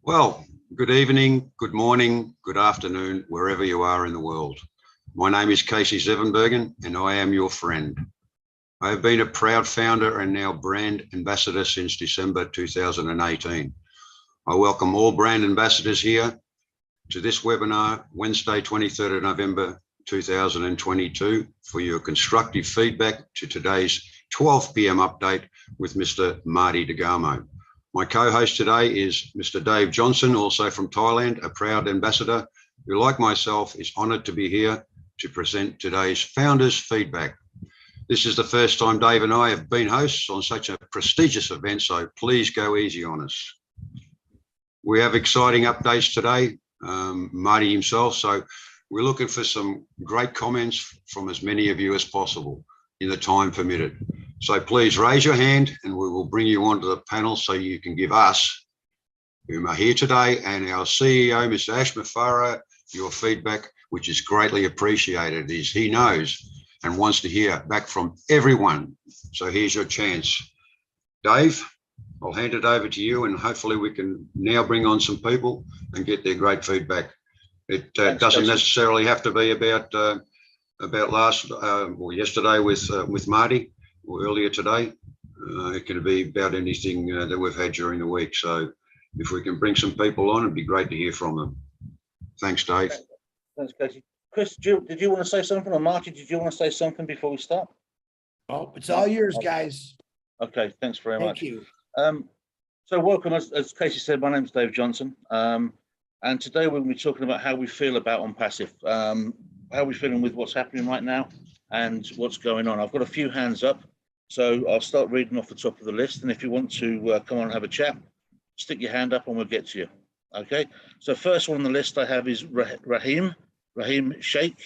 Well, good evening, good morning, good afternoon, wherever you are in the world. My name is Casey Zevenbergen and I am your friend. I have been a proud founder and now brand ambassador since December 2018. I welcome all brand ambassadors here to this webinar, Wednesday, 23rd of November 2022, for your constructive feedback to today's 12 p.m. update with Mr. Marty DeGamo. My co-host today is Mr. Dave Johnson, also from Thailand, a proud ambassador who, like myself, is honoured to be here to present today's Founders Feedback. This is the first time Dave and I have been hosts on such a prestigious event, so please go easy on us. We have exciting updates today, Marty himself, so we're looking for some great comments from as many of you as possible in the time permitted. So please raise your hand and we will bring you onto the panel so you can give us, whom are here today, and our CEO, Mr. Ash Mafara, your feedback, which is greatly appreciated, as he knows and wants to hear back from everyone. So here's your chance. Dave, I'll hand it over to you and hopefully we can now bring on some people and get their great feedback. It doesn't necessarily have to be about yesterday with Marty, or earlier today. It can be about anything that we've had during the week. So if we can bring some people on, it'd be great to hear from them. Thanks, Dave. Thanks, Casey. Chris, did you want to say something, or Marty, did you want to say something before we start? Oh, it's all yours, guys. Okay, thanks very much. Thank you. So welcome, as Casey said, my name's Dave Johnson. And today we're going to be talking about how we feel about ONPASSIVE, how we're feeling with what's happening right now and what's going on. I've got a few hands up. So I'll start reading off the top of the list. And if you want to come on and have a chat, stick your hand up and we'll get to you. Okay. So first one on the list I have is Rahim Sheikh.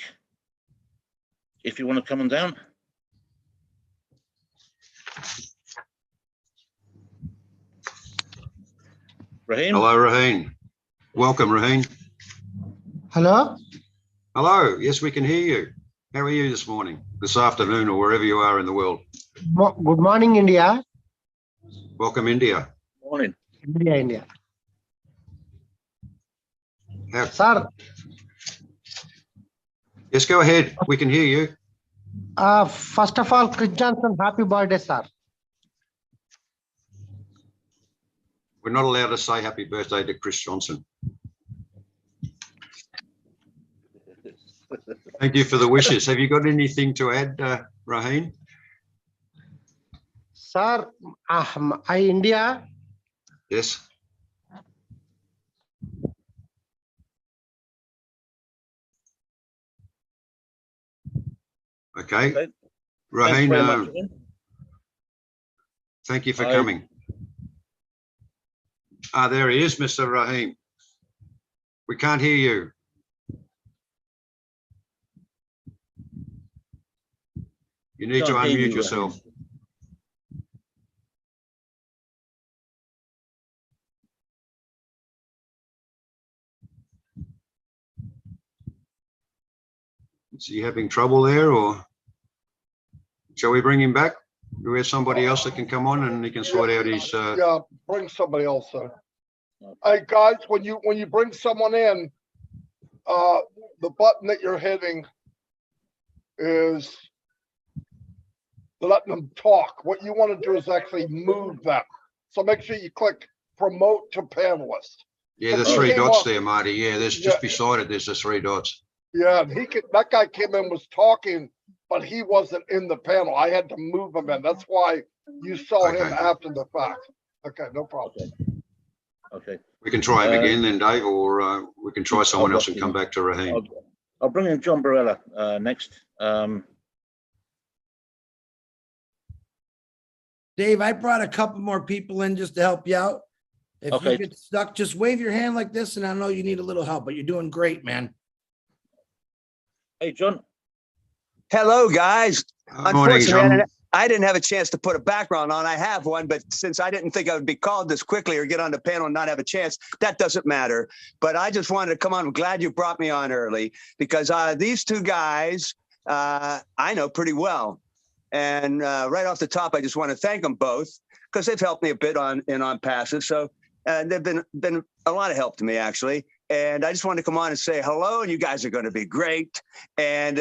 If you want to come on down. Rahim. Hello, Rahim. Welcome, Rahim. Hello. Hello. Yes, we can hear you. How are you this morning, this afternoon, or wherever you are in the world? Good morning, India. Welcome, India. Morning. India. Sir. Yes, go ahead. We can hear you. First of all, Chris Johnson, happy birthday, sir. We're not allowed to say happy birthday to Chris Johnson. Thank you for the wishes. Have you got anything to add, Rahim? Sir, India. Yes. Okay. Rahim, thank you for coming. There he is, Mr. Rahim. We can't hear you. You need to unmute yourself. Is he having trouble there, or shall we bring him back? Do we have somebody else that can come on and he can sort out his? Yeah, bring somebody else in. Hey guys, when you bring someone in, the button that you're hitting is letting them talk. What you want to do is actually move them. So make sure you click promote to panelist. Yeah, the three dots there, Marty. Yeah, there's just beside it, there's the three dots. Yeah, that guy came in, was talking, but he wasn't in the panel. I had to move him in. That's why you saw him after the fact. Okay, no problem. Okay. We can try him again then, Dave, or we can try someone else and come back to Rahim. I'll bring in John Barella next. Dave, I brought a couple more people in just to help you out. If you get stuck, just wave your hand like this, and I know you need a little help, but you're doing great, man. Hey, John. Hello, guys. Morning, John. I didn't have a chance to put a background on. I have one, but since I didn't think I would be called this quickly or get on the panel and not have a chance, that doesn't matter. But I just wanted to come on. I'm glad you brought me on early because these two guys I know pretty well. And right off the top, I just want to thank them both because they've helped me a bit in ONPASSIVE. So they've been a lot of help to me, actually. And I just wanted to come on and say hello, and you guys are going to be great. And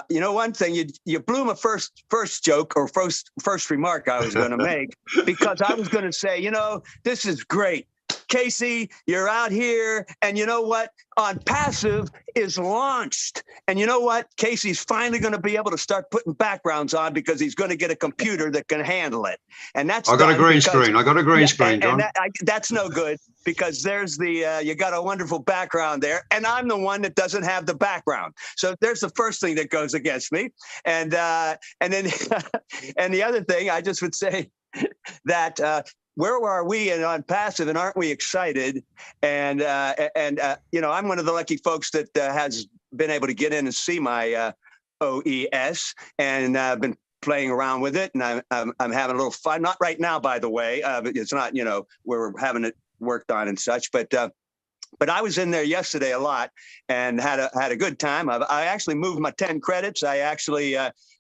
you know, one thing, you blew my first joke or first remark I was going to make, because I was going to say, you know, this is great. Casey, you're out here, and you know what? ONPASSIVE is launched. And you know what? Casey's finally going to be able to start putting backgrounds on, because he's going to get a computer that can handle it. And that's I got a green screen. I got a green screen, John. And that's no good, because there's the you got a wonderful background there, and I'm the one that doesn't have the background. So there's the first thing that goes against me. And then and the other thing, I just would say that where are we in ONPASSIVE, and aren't we excited? And you know, I'm one of the lucky folks that has been able to get in and see my OES, and been playing around with it, and I'm having a little fun. Not right now, by the way. It's not, you know, we're having it worked on and such, but I was in there yesterday a lot and had a good time. I actually moved my 10 credits. I actually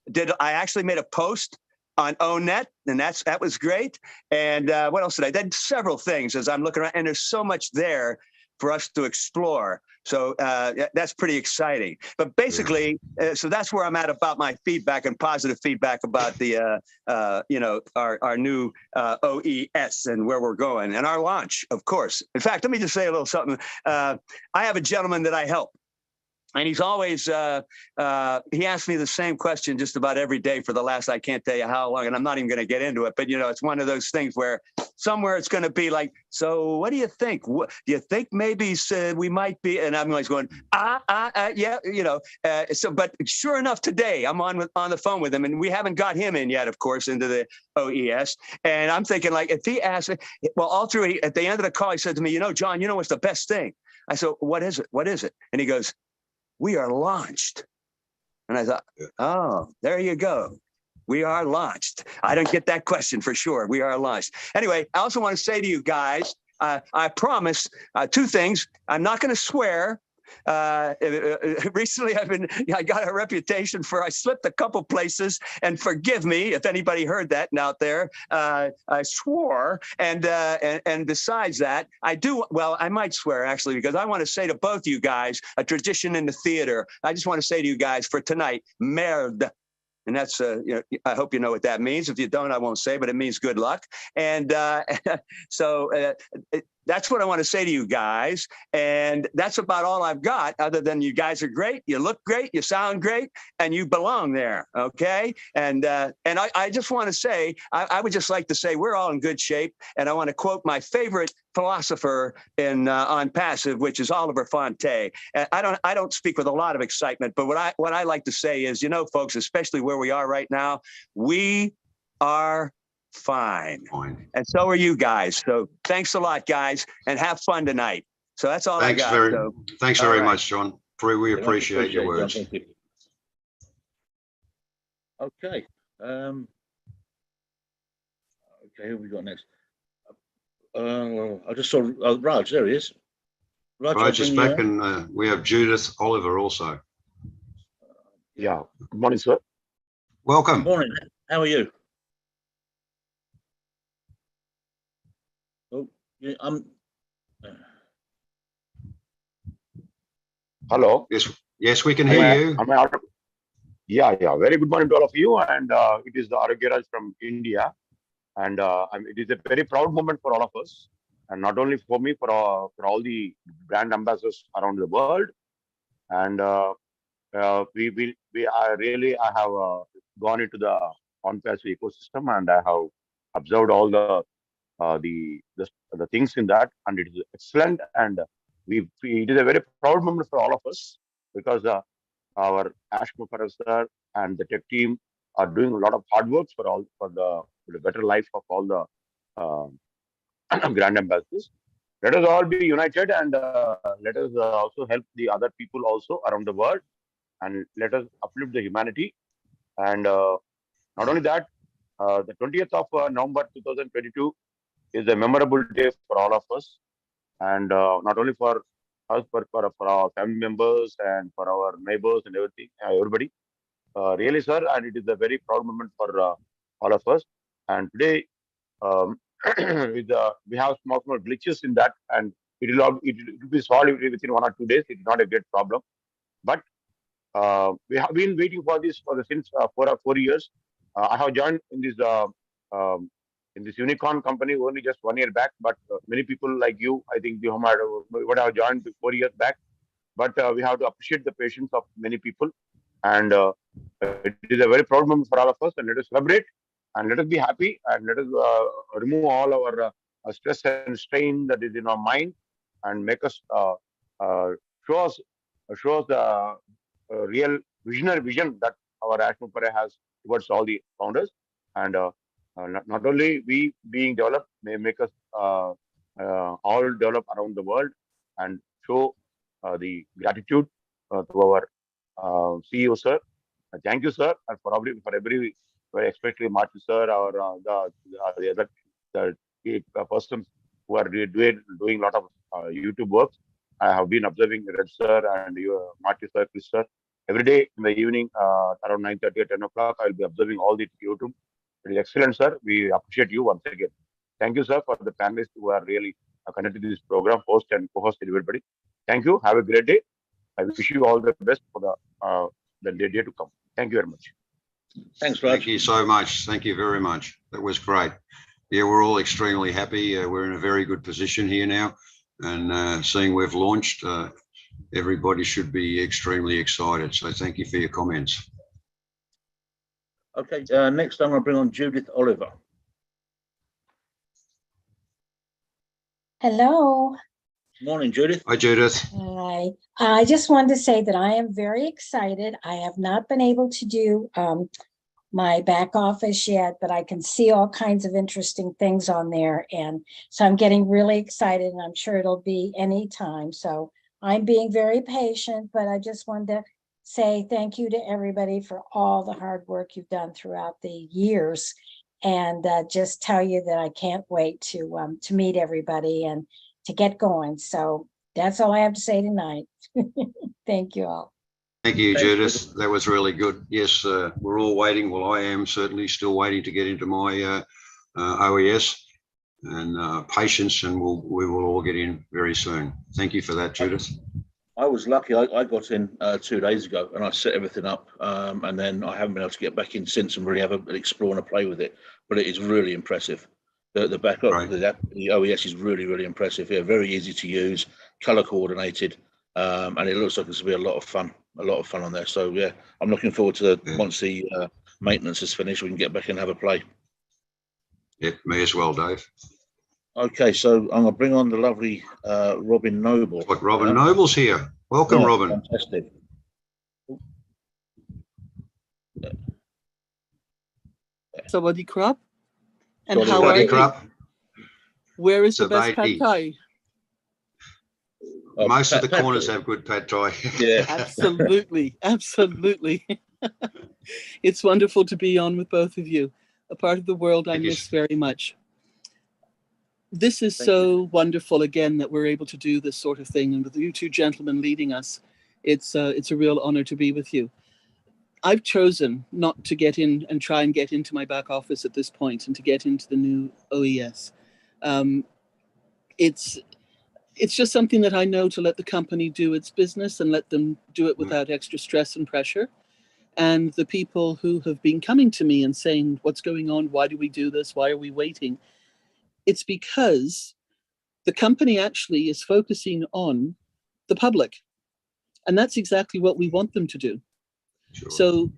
made a post on ONET, and that was great. And what else did I did? Several things as I'm looking around, and there's so much there for us to explore. So that's pretty exciting. But basically, so that's where I'm at about my feedback and positive feedback about the, you know, our new OES and where we're going, and our launch, of course. In fact, let me just say a little something. I have a gentleman that I help. And he's always, he asks me the same question just about every day for the last, I can't tell you how long, and I'm not even going to get into it, but, you know, it's one of those things where somewhere it's going to be like, so what do you think? What, do you think maybe we might be, and I'm always going, yeah, you know, so, but sure enough, today I'm on the phone with him, and we haven't got him in yet, of course, into the OES. And I'm thinking, like, if he asks, well, all through, at the end of the call, he said to me, you know, John, you know what's the best thing? I said, what is it? What is it? And he goes, we are launched. And I thought, oh, there you go. We are launched. I don't get that question for sure. We are launched. Anyway, I also want to say to you guys, I promise two things. I'm not going to swear. Recently, I got a reputation for I slipped a couple places, and forgive me if anybody heard that out there. I swore, and besides that, I might swear actually, because I want to say to both you guys, a tradition in the theater. I just want to say to you guys for tonight, merde. And that's, you know, I hope you know what that means. If you don't, I won't say, but it means good luck. And so that's what I want to say to you guys. And that's about all I've got, other than you guys are great. You look great. You sound great. And you belong there. Okay. And I just want to say, I would just like to say we're all in good shape. And I want to quote my favorite philosopher in ONPASSIVE, which is Oliver Fonte. I don't speak with a lot of excitement, but what I like to say is, you know, folks, especially where we are right now, we are fine. And so are you guys. So thanks a lot, guys, and have fun tonight. So that's all I got. Thanks very much, John. We appreciate your words. John, thank you. Okay. Okay, who have we got next? I just saw Raj. There he is. Raj is back, and we have Judith Oliver also. Yeah. Good morning, sir. Welcome. Good morning. How are you? Oh, yeah, Hello. Yes, we can hear you. Yeah. Very good morning to all of you. And it is the Aragiraj from India. And it is a very proud moment for all of us. And not only for me, for all the brand ambassadors around the world. And I have gone into the ONPASSIVE ecosystem, and I have observed all the things in that, and it is excellent. And it is a very proud moment for all of us, because our Ash Mufarah sir and the tech team are doing a lot of hard work for the better life of all the brand ambassadors. Let us all be united, and let us also help the other people also around the world, and let us uplift the humanity. And not only that, the 20th of November 2022 is a memorable day for all of us, and not only for us, but for our family members and for our neighbors and everybody. Really, sir, and it is a very proud moment for all of us. And today, we have small glitches in that, and it will be solved within 1 or 2 days. It's not a great problem, but we have been waiting for this since 4 years. I have joined um, in this unicorn company only just 1 year back, but many people like you, I think, you would have joined 4 years back. But we have to appreciate the patience of many people, and it is a very proud moment for all of us. And let us celebrate, and let us be happy, and let us remove all our stress and strain that is in our mind, and make us uh, show us show us the real visionary vision that our Ashmore has towards all the founders. And not only we being developed may make us all develop around the world, and show the gratitude to our CEO, sir. Thank you, sir, and for every, especially Martin, sir, or the other persons who are doing a lot of YouTube work. I have been observing Red sir and you, Marty sir, Chris sir. Every day in the evening, around 9:30 or 10 o'clock, I'll be observing all the YouTube. It is excellent, sir. We appreciate you once again. Thank you, sir, for the panelists who are really connected to this program, host and co-host, everybody. Thank you. Have a great day. I wish you all the best for the day to come. Thank you very much. Thanks, Raj. Thank you so much. Thank you very much. That was great. Yeah, we're all extremely happy. We're in a very good position here now, and seeing we've launched, everybody should be extremely excited. So thank you for your comments. Okay, next I'm going to bring on Judith Oliver. Hello. Morning, Judith. Hi, Judith. Hi. I just wanted to say that I am very excited. I have not been able to do my back office yet, but I can see all kinds of interesting things on there. And so I'm getting really excited, and I'm sure it'll be anytime. So I'm being very patient, but I just wanted to say thank you to everybody for all the hard work you've done throughout the years, and just tell you that I can't wait to meet everybody and to get going. So that's all I have to say tonight. Thank you all. Thank you, Thanks, Judith. That was really good. Yes, we're all waiting. Well, I am certainly still waiting to get into my OES, and patience, and we will all get in very soon. Thank you for that, Judith. I was lucky. I got in 2 days ago, and I set everything up, and then I haven't been able to get back in since and really have an explore and a play with it. But it is really impressive. The backup, Right. the OES is really impressive. Yeah, very easy to use, color coordinated, and it looks like it's going to be a lot of fun on there. So yeah, I'm looking forward to once the maintenance is finished, we can get back and have a play. Yep, me as well, Dave. Okay, so I'm going to bring on the lovely Robin Noble. Look, Robin Noble's here. Welcome, Yeah, Robin. fantastic. Sawadee krap. And Sawadee how are you? Krap. Where is the best pad Sawadee. thai? Most of the Pad corners Thai. have good pad thai. Yeah. Absolutely, absolutely. It's wonderful to be on with both of you, a part of the world I Thank you. miss very much. This is Thank so wonderful again that we're able to do this sort of thing, and with you two gentlemen leading us, it's a real honor to be with you. I've chosen not to get in and try and get into my back office at this point and to get into the new OES. It's just something that I know to let the company do its business and let them do it without extra stress and pressure. And the people who have been coming to me and saying, what's going on? Why do we do this? Why are we waiting? It's because the company actually is focusing on the public. And that's exactly what we want them to do. Sure. So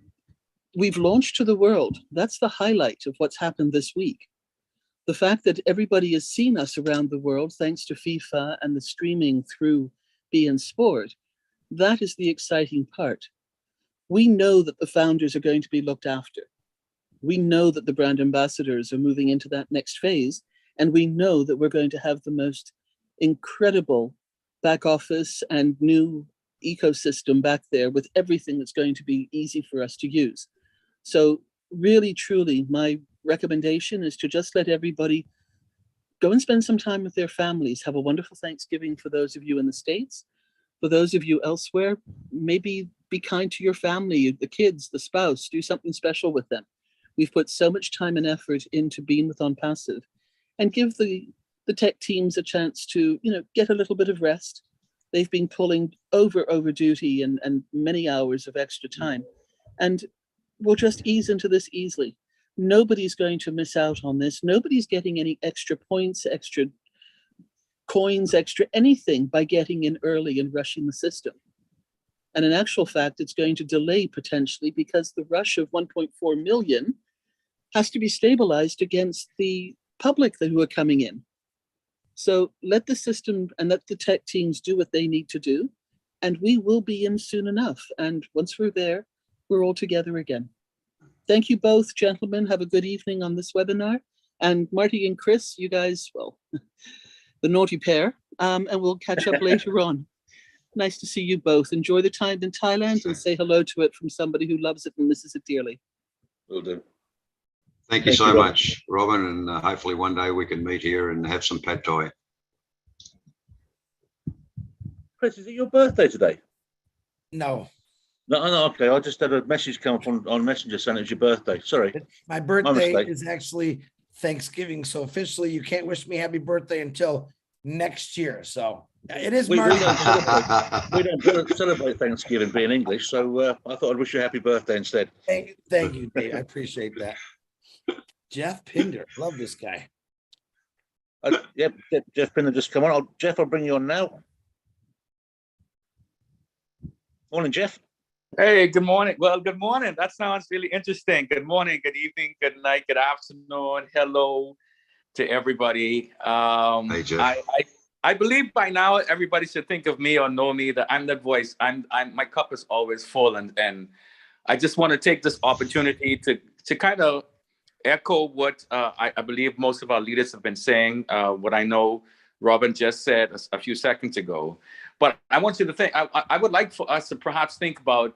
we've launched to the world. That's the highlight of what's happened this week. The fact that everybody has seen us around the world, thanks to FIFA and the streaming through beIN Sport, that is the exciting part. We know that the founders are going to be looked after. We know that the brand ambassadors are moving into that next phase, and we know that we're going to have the most incredible back office and new ecosystem back there with everything that's going to be easy for us to use. So really, truly, my recommendation is to just let everybody go and spend some time with their families. Have a wonderful Thanksgiving for those of you in the States. For those of you elsewhere, maybe be kind to your family, the kids, the spouse, do something special with them. We've put so much time and effort into being with ONPASSIVE, and give the tech teams a chance to, get a little bit of rest. They've been pulling over duty and many hours of extra time. And we'll just ease into this easily. Nobody's going to miss out on this. Nobody's getting any extra points, extra coins, extra anything by getting in early and rushing the system. And in actual fact, it's going to delay potentially because the rush of 1.4 million has to be stabilized against the public who are coming in. So let the system and let the tech teams do what they need to do, and we will be in soon enough. And once we're there, we're all together again. Thank you both, gentlemen. Have a good evening on this webinar. And Marty and Chris, you guys, well, the naughty pair, and we'll catch up later on. Nice to see you both. Enjoy the time in Thailand and say hello to it from somebody who loves it and misses it dearly. Will do. Thank you so much, Robin, and hopefully one day we can meet here and have some pad thai. Chris, is it your birthday today? No, No, okay. I just had a message come on Messenger saying it was your birthday. Sorry. my birthday mistake. is actually Thanksgiving. So officially you can't wish me happy birthday until next year. So it is We March. don't celebrate Thanksgiving being English, so I thought I'd wish you a happy birthday instead. Thank you, Dave. I appreciate that. Jeff Pinder, love this guy. Yep, Jeff Pinder just come on. Jeff, I'll bring you on now. Morning, Jeff. Hey, good morning. Well, good morning. That sounds really interesting. Good morning, good evening, good night, good afternoon. Hello to everybody. Hey, Jeff. I believe by now everybody should think of me or know me that I'm that voice. I'm my cup is always full, and I just want to take this opportunity to kind of echo what I believe most of our leaders have been saying, what I know Robin just said a few seconds ago. But I want you to think, I would like for us to perhaps think about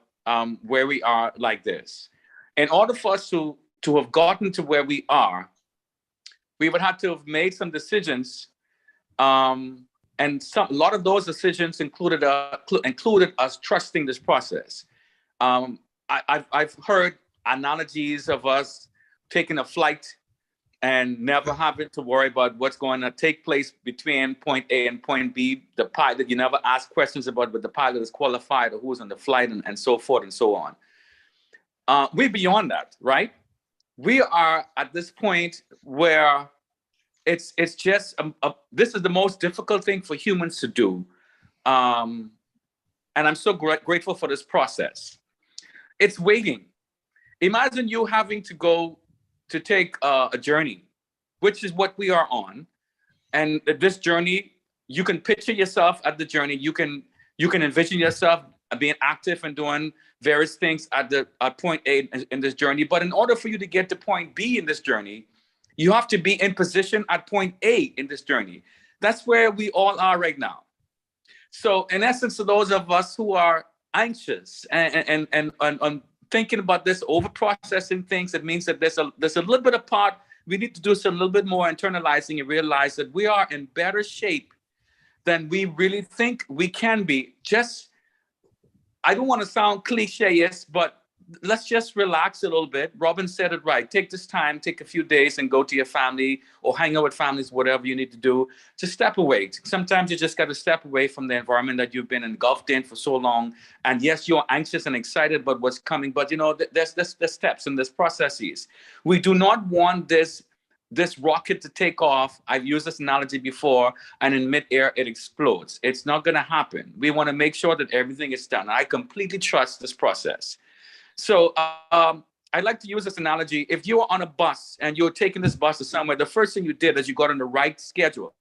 where we are like this. In order for us to have gotten to where we are, we would have to have made some decisions. And a lot of those decisions included us trusting this process. I've heard analogies of us taking a flight and never having to worry about what's going to take place between point A and point B. The pilot, you never ask questions about whether the pilot is qualified or who's on the flight and so forth and so on. We're beyond that, right? We are at this point where it's just, this is the most difficult thing for humans to do. And I'm so grateful for this process. It's waiting. Imagine you having to go to take a journey, which is what we are on. And this journey, you can picture yourself at the journey. You can envision yourself being active and doing various things at point A in this journey. But in order for you to get to point B in this journey, you have to be in position at point A in this journey. That's where we all are right now. So in essence, to those of us who are anxious and thinking about this, over processing things, it means that there's a little bit of part we need to do some little bit more internalizing and realize that we are in better shape than we really think we can be. Just, I don't want to sound cliche-ish, but let's just relax a little bit. Robin said it right. Take this time, take a few days and go to your family or hang out with families, whatever you need to do. Just step away. Sometimes you just got to step away from the environment that you've been engulfed in for so long. And yes, you're anxious and excited about what's coming, but you know, there's steps and there's processes. We do not want this rocket to take off. I've used this analogy before, and in midair it explodes. It's not going to happen. We want to make sure that everything is done. I completely trust this process. So I like to use this analogy. If you were on a bus and you're taking this bus to somewhere, the first thing you did is you got on the right schedule.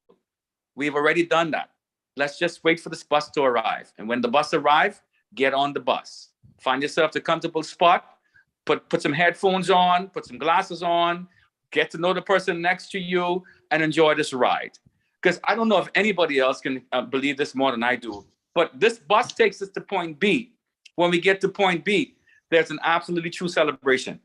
We've already done that. Let's just wait for this bus to arrive. And when the bus arrives, get on the bus. Find yourself a comfortable spot, put some headphones on, put some glasses on, get to know the person next to you, and enjoy this ride. Because I don't know if anybody else can believe this more than I do, but this bus takes us to point B. When we get to point B, there's an absolutely true celebration.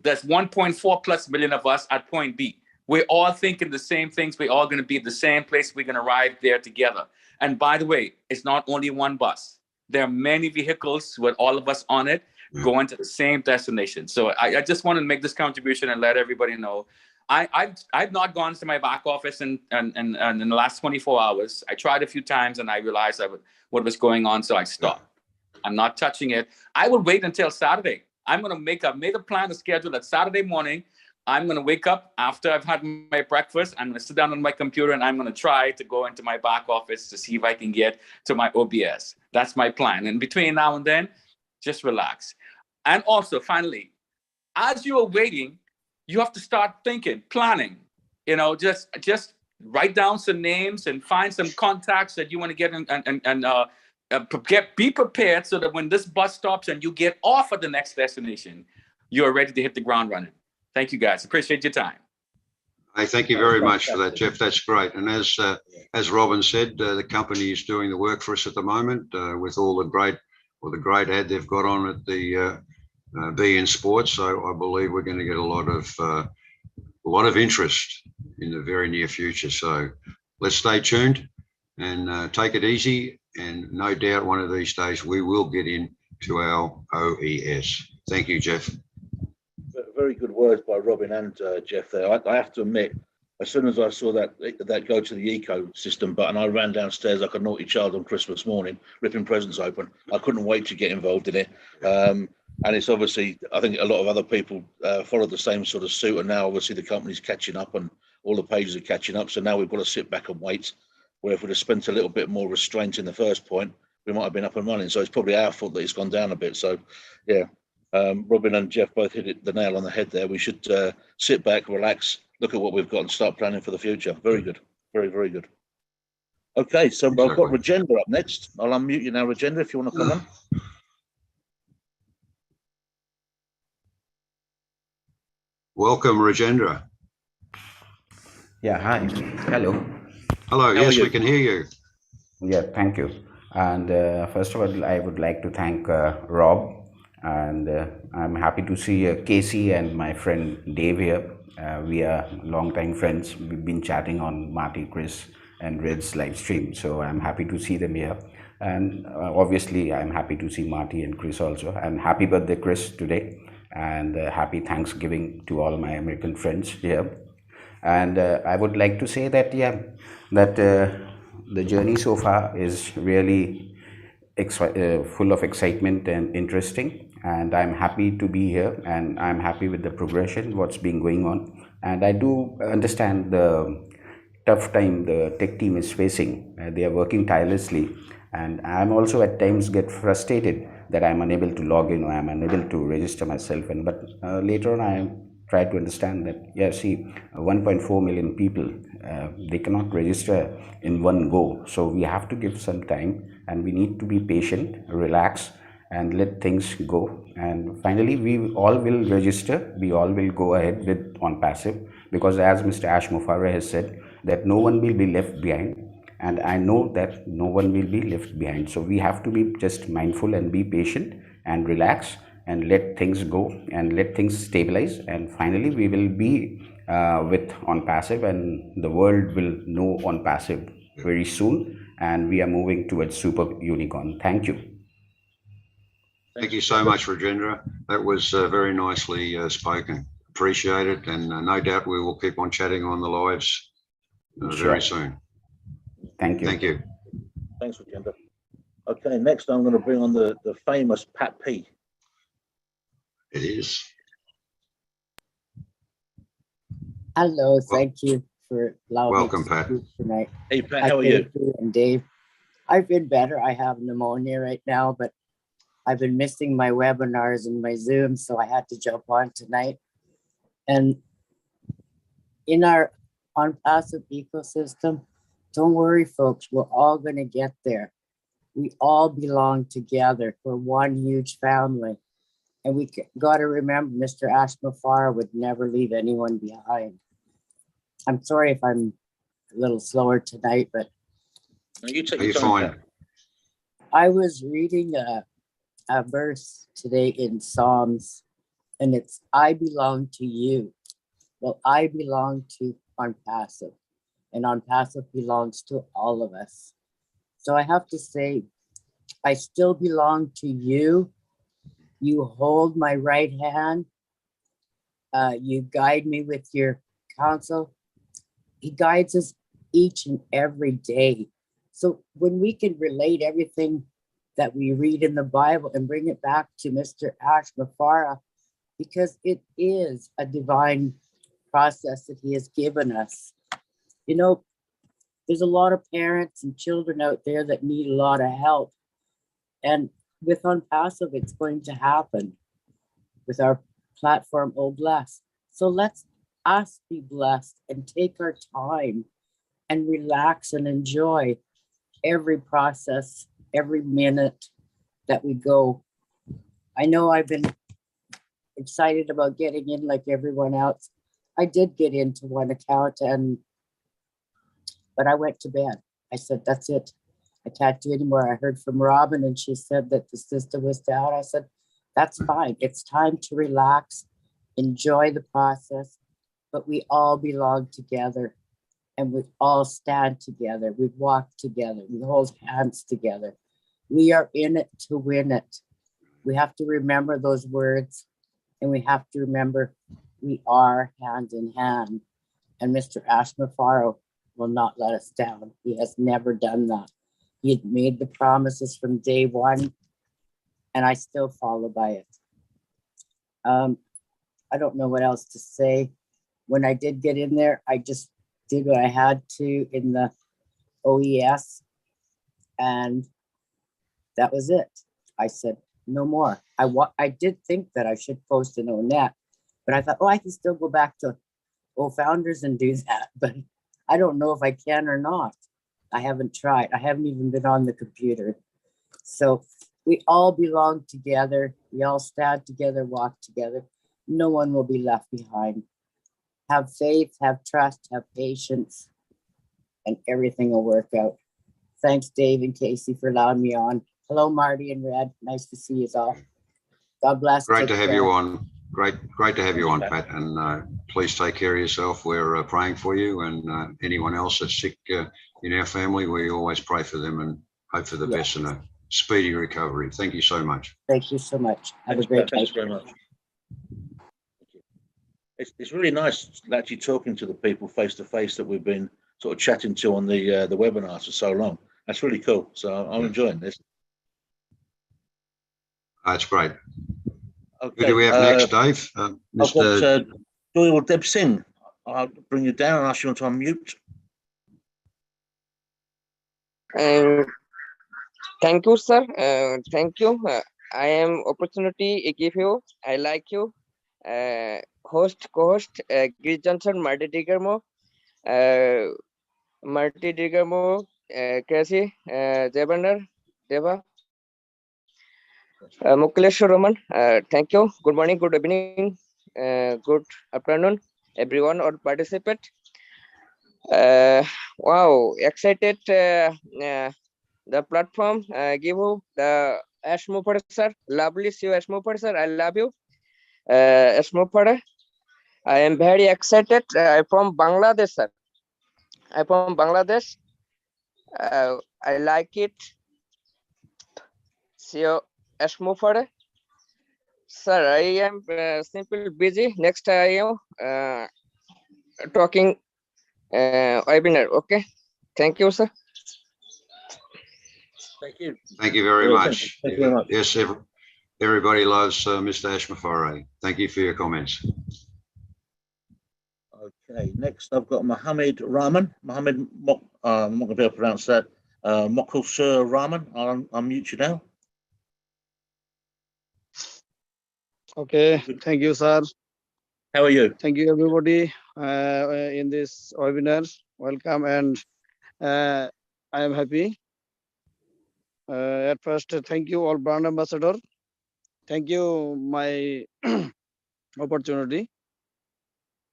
There's 1.4+ million of us at point B. We're all thinking the same things. We're all going to be at the same place. We're going to arrive there together. And by the way, it's not only one bus. There are many vehicles with all of us on it going to the same destination. So I just want to make this contribution and let everybody know I've not gone to my back office in the last 24 hours. I tried a few times and I realized what was going on, so I stopped. I'm not touching it. I will wait until Saturday. I'm going to made a plan, a schedule that Saturday morning. I'm going to wake up after I've had my breakfast. I'm going to sit down on my computer and I'm going to try to go into my back office to see if I can get to my OBS. That's my plan. And between now and then, just relax. And also, finally, as you are waiting, you have to start thinking, planning. You know, just write down some names and find some contacts that you want to get be prepared so that when this bus stops and you get off at the next destination, you're ready to hit the ground running. Thank you, guys. Appreciate your time. Hey, thank you very much for that, Jeff. That's great. And as Robin said, the company is doing the work for us at the moment with all the great ad they've got on at the beIN Sports. So I believe we're going to get a lot of interest in the very near future. So let's stay tuned and take it easy. And no doubt one of these days we will get into our OES. Thank you, Jeff. Very good words by Robin and Jeff there. I have to admit, as soon as I saw that go to the ecosystem button, I ran downstairs like a naughty child on Christmas morning, ripping presents open. I couldn't wait to get involved in it. And it's obviously, I think a lot of other people follow the same sort of suit, and now obviously the company's catching up and all the pages are catching up. So now we've got to sit back and wait, where if we'd have spent a little bit more restraint in the first point, we might have been up and running. So it's probably our fault that it's gone down a bit. So yeah, Robin and Jeff both hit the nail on the head there. We should sit back, relax, look at what we've got and start planning for the future. Very good. Very, very good. Okay, so I've got Rajendra up next. I'll unmute you now, Rajendra, if you want to come on. Welcome, Rajendra. Yeah, hi. Hello. Hello. Yes, we can hear you. Yeah, thank you. And first of all, I would like to thank Rob. And I'm happy to see Casey and my friend Dave here. We are longtime friends. We've been chatting on Marty, Chris, and Red's live stream. So I'm happy to see them here. And obviously, I'm happy to see Marty and Chris also. And happy birthday, Chris, today. And happy Thanksgiving to all my American friends here. And I would like to say that, the journey so far is really full of excitement and interesting. And I'm happy to be here, and I'm happy with the progression, what's been going on. And I do understand the tough time the tech team is facing. They are working tirelessly. And I'm also at times get frustrated that I'm unable to log in or I'm unable to register myself. But later on, I try to understand that, 1.4 million people, they cannot register in one go. So we have to give some time, and we need to be patient, relax, and let things go. And finally, we all will register. We all will go ahead with ONPASSIVE, because as Mr. Ash Mufareh has said, that no one will be left behind. And I know that no one will be left behind. So we have to be just mindful and be patient and relax and let things go and let things stabilize. And finally, we will be with ONPASSIVE, and the world will know ONPASSIVE very soon. And we are moving towards super unicorn. Thank you. Thank you so much, Rajendra. That was very nicely spoken. Appreciate it. And no doubt we will keep on chatting on the lives very soon. Thank you. Thank you. Thanks, Rajendra. Okay, next I'm going to bring on the famous Pat P. It is. Hello, thank you for allowing welcome, me to Pat. speak tonight. Hey, Pat, how are you? And Dave, I've been better. I have pneumonia right now, but I've been missing my webinars and my Zoom, so I had to jump on tonight. And in our ONPASSIVE ecosystem, don't worry, folks, we're all going to get there. We all belong together. We're one huge family. And we got to remember, Mr. Ash Mufareh would never leave anyone behind. I'm sorry if I'm a little slower tonight, but you're fine. I was reading a verse today in Psalms, and it's, I belong to you. Well, I belong to ONPASSIVE, and ONPASSIVE belongs to all of us. So I have to say, I still belong to you. You hold my right hand. You guide me with your counsel. He guides us each and every day. So when we can relate everything that we read in the Bible and bring it back to Mr. Ash Mafara, because it is a divine process that he has given us. You know, there's a lot of parents and children out there that need a lot of help. And with ONPASSIVE, it's going to happen with our platform, Oh Bless. So let's us be blessed and take our time and relax and enjoy every process, every minute that we go. I know I've been excited about getting in like everyone else. I did get into one account but I went to bed. I said, that's it. I can't do anymore. I heard from Robin and she said that the system was down. I said, that's fine. It's time to relax, enjoy the process, but we all belong together and we all stand together. We walk together. We hold hands together. We are in it to win it. We have to remember those words and we have to remember we are hand in hand. And Mr. Ash Mafaro will not let us down. He has never done that. He had made the promises from day one, and I still follow by it. I don't know what else to say. When I did get in there, I just did what I had to in the OES, and that was it. I said, no more. I did think that I should post an ONET, but I thought, oh, I can still go back to Founders and do that, but I don't know if I can or not. I haven't tried. I haven't even been on the computer. So we all belong together. We all stand together, walk together. No one will be left behind. Have faith, have trust, have patience, and everything will work out. Thanks, Dave and Casey, for allowing me on. Hello, Marty and Red. Nice to see you all. God bless. Great to have you on. Great to have you on, Pat. And please take care of yourself. We're praying for you, and anyone else that's sick in our family, we always pray for them and hope for the best and a speedy recovery. Thank you so much. Thank you so much. Have Thanks, a great Pat. Thanks very much. It's really nice actually talking to the people face to face that we've been sort of chatting to on the webinars for so long. That's really cool. So I'm enjoying this. That's great. Okay. Who do we have next, Dave? I've got Doyle Deb Singh. I'll bring you down and ask you to unmute. Thank you, sir. Thank you. I am opportunity give you. I like you. Host, co-host, Chris Johnson, Marty Diggermo, Casey, Devander, Deva, Mukuleshwar Roman. Thank you. Good morning, good evening, good afternoon, everyone or participate. Wow, excited. The platform give you the Ash Muffer, sir. Lovely see you, Ash Muffer, sir. I love you, Ash Muffer. I am very excited. I'm from Bangladesh, sir. I'm from Bangladesh. I like it. See you, Ash Muffer. Sir, I am simply busy. Next I am talking webinar. Okay. Thank you, sir. Thank you. Thank you very much. Thank you very much. Yes, everybody loves Mr. Ashmafare. Thank you for your comments. Okay, next I've got Mohammed Rahman. Mohammed, I'm not going to be able to pronounce that. Mokhulsur Rahman, I'll unmute you now. Okay, thank you, sir. How are you? Thank you, everybody, in this webinar. Welcome, and I am happy. At first, thank you all brand ambassador. Thank you my opportunity.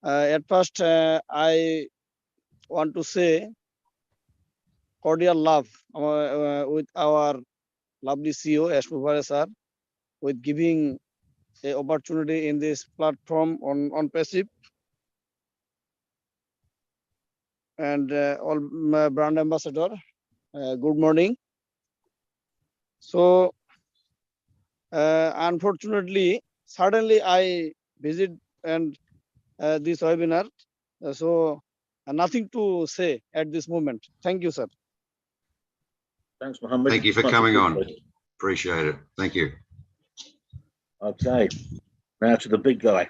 At first, I want to say cordial love with our lovely CEO, Ash Muffer sir, with giving an opportunity in this platform on ONPASSIVE. And all my brand ambassador, good morning. So, unfortunately, suddenly I visit and this webinar, So nothing to say at this moment. Thank you, sir. Thanks, Mohammed. Thank you for Much coming on. appreciated. Appreciate it. Thank you. Okay, now to the big guy.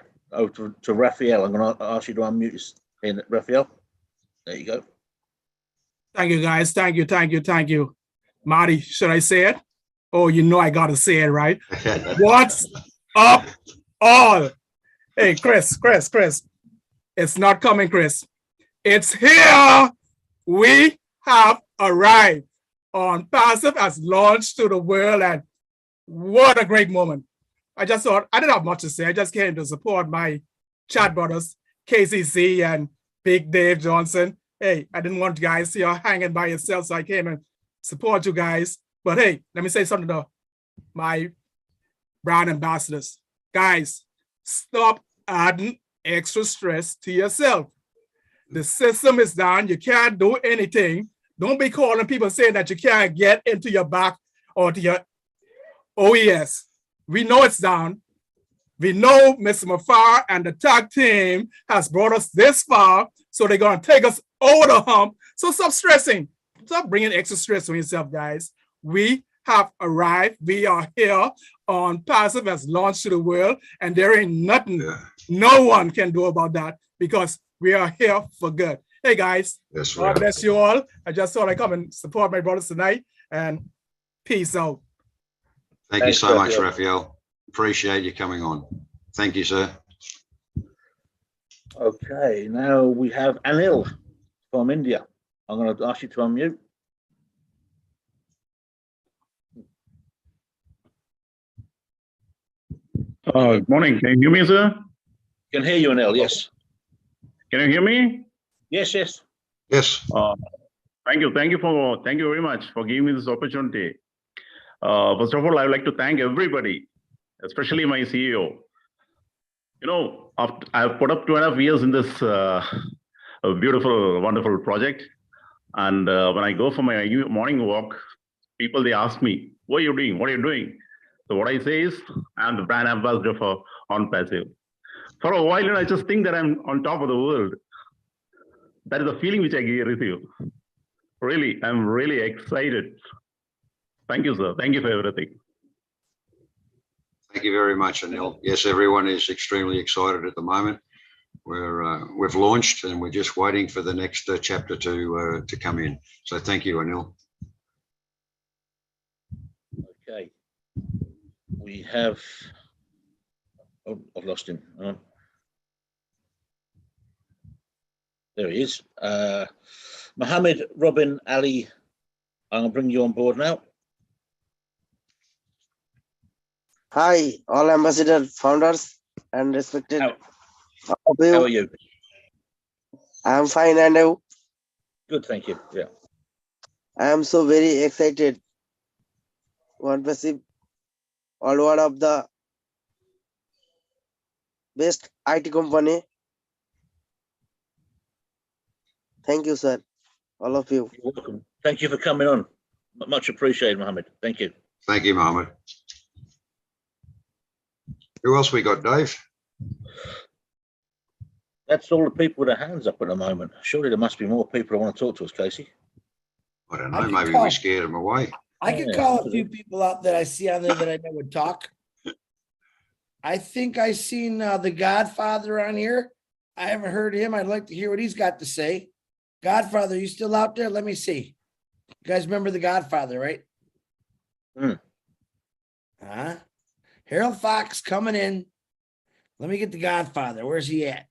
To Raphael. I'm going to ask you to unmute your Raphael. There you go. Thank you, guys. Thank you, thank you, thank you. Marty, should I say it? Oh, you know I got to say it, right? What's up, all? Hey, Chris. It's not coming, Chris. It's here. We have arrived. ONPASSIVE has launched to the world, and what a great moment. I just thought, I didn't have much to say. I just came to support my chat brothers, KCC and Big Dave Johnson. Hey, I didn't want you guys here hanging by yourself, so I came and support you guys. But hey, let me say something to my brand ambassadors. Guys, stop adding extra stress to yourself. The system is down. You can't do anything. Don't be calling people saying that you can't get into your back or to your OES. We know it's down. We know Mr. Mafar and the tag team has brought us this far, so they're going to take us over the hump. So stop stressing. Stop bringing extra stress on yourself, guys. We have arrived. We are here. ONPASSIVE has launched to the world, and there ain't nothing no one can do about that because we are here for good. Hey, guys. That's God right. bless you all. I just thought I'd come and support my brothers tonight, and peace out. Thank you so much, Raphael. Appreciate you coming on. Thank you, sir. Okay, now we have Anil from India. I'm going to ask you to unmute. Good morning. Can you hear me, sir? Can hear you, Anil. Yes. Can you hear me? Yes. Yes. Thank you very much for giving me this opportunity. First of all, I would like to thank everybody, especially my CEO. You know, I've put up 2.5 years in this beautiful, wonderful project. And when I go for my morning walk, people, they ask me, what are you doing? What are you doing? So what I say is, I'm the brand ambassador for ONPASSIVE. For a while, I just think that I'm on top of the world. That is the feeling which I receive. Really, I'm really excited. Thank you, sir. Thank you for everything. Thank you very much, Anil. Yes, everyone is extremely excited at the moment. We've launched and we're just waiting for the next chapter to come in. So thank you, Anil. Okay. We have, oh, I've lost him. There he is. Mohammed Robin Ali, I'm going to bring you on board now. Hi, all ambassador founders and respected. How are you? I am fine, and you? Good, thank you. Yeah. I am so very excited. ONPASSIVE, all one of the best IT company. Thank you, sir. All of you. You're welcome. Thank you for coming on. Much appreciated, Mohammed. Thank you. Thank you, Mohammed. Who else we got, Dave? That's all the people with their hands up at the moment. Surely there must be more people who want to talk to us, Casey. I don't know. Maybe we scared them away. I could call a few people out that I see on there that I know would talk. I think I seen the Godfather on here. I haven't heard him. I'd like to hear what he's got to say. Godfather, you still out there? Let me see. You guys remember the Godfather, right? Harold Fox coming in. Let me get the Godfather. Where's he at?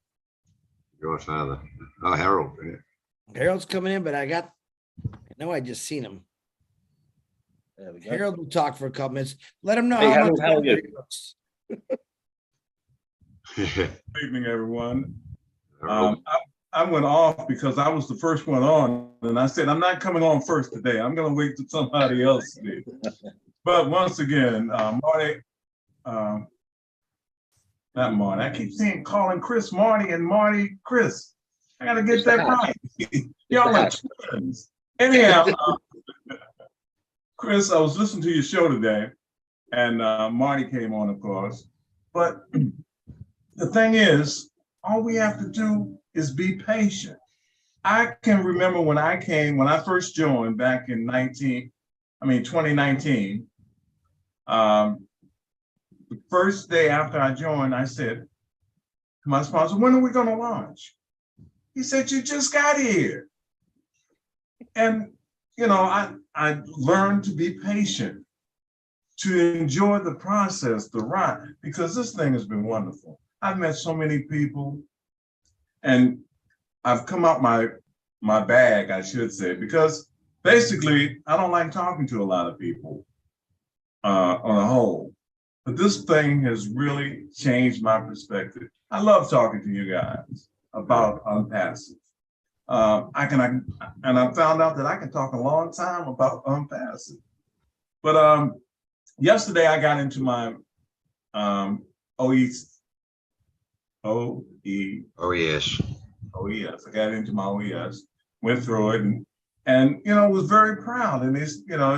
Godfather. Oh, Harold. Yeah. Harold's coming in, but I know I just seen him. There we go. Harold will talk for a couple minutes. Let him know Hey, how Harold, much how are you? he looks. Good evening, everyone. I went off because I was the first one on, and I said, I'm not coming on first today. I'm going to wait till somebody else did. But once again, Marty, not Marty. I keep saying calling Chris Marty and Marty Chris. I got to get that right. Y'all are twins. Anyhow, Chris, I was listening to your show today, and Marty came on, of course. But the thing is, all we have to do is be patient. I can remember when I first joined back in 2019, the first day after I joined, I said to my sponsor, when are we going to launch? He said, you just got here. And, you know, I learned to be patient, to enjoy the process, the ride, because this thing has been wonderful. I've met so many people, and I've come out my bag, I should say, because basically I don't like talking to a lot of people on a whole. But this thing has really changed my perspective. I love talking to you guys about ONPASSIVE. And I found out that I can talk a long time about ONPASSIVE. But yesterday I got into my OES. I got into my OES, went through it, and you know, was very proud. And it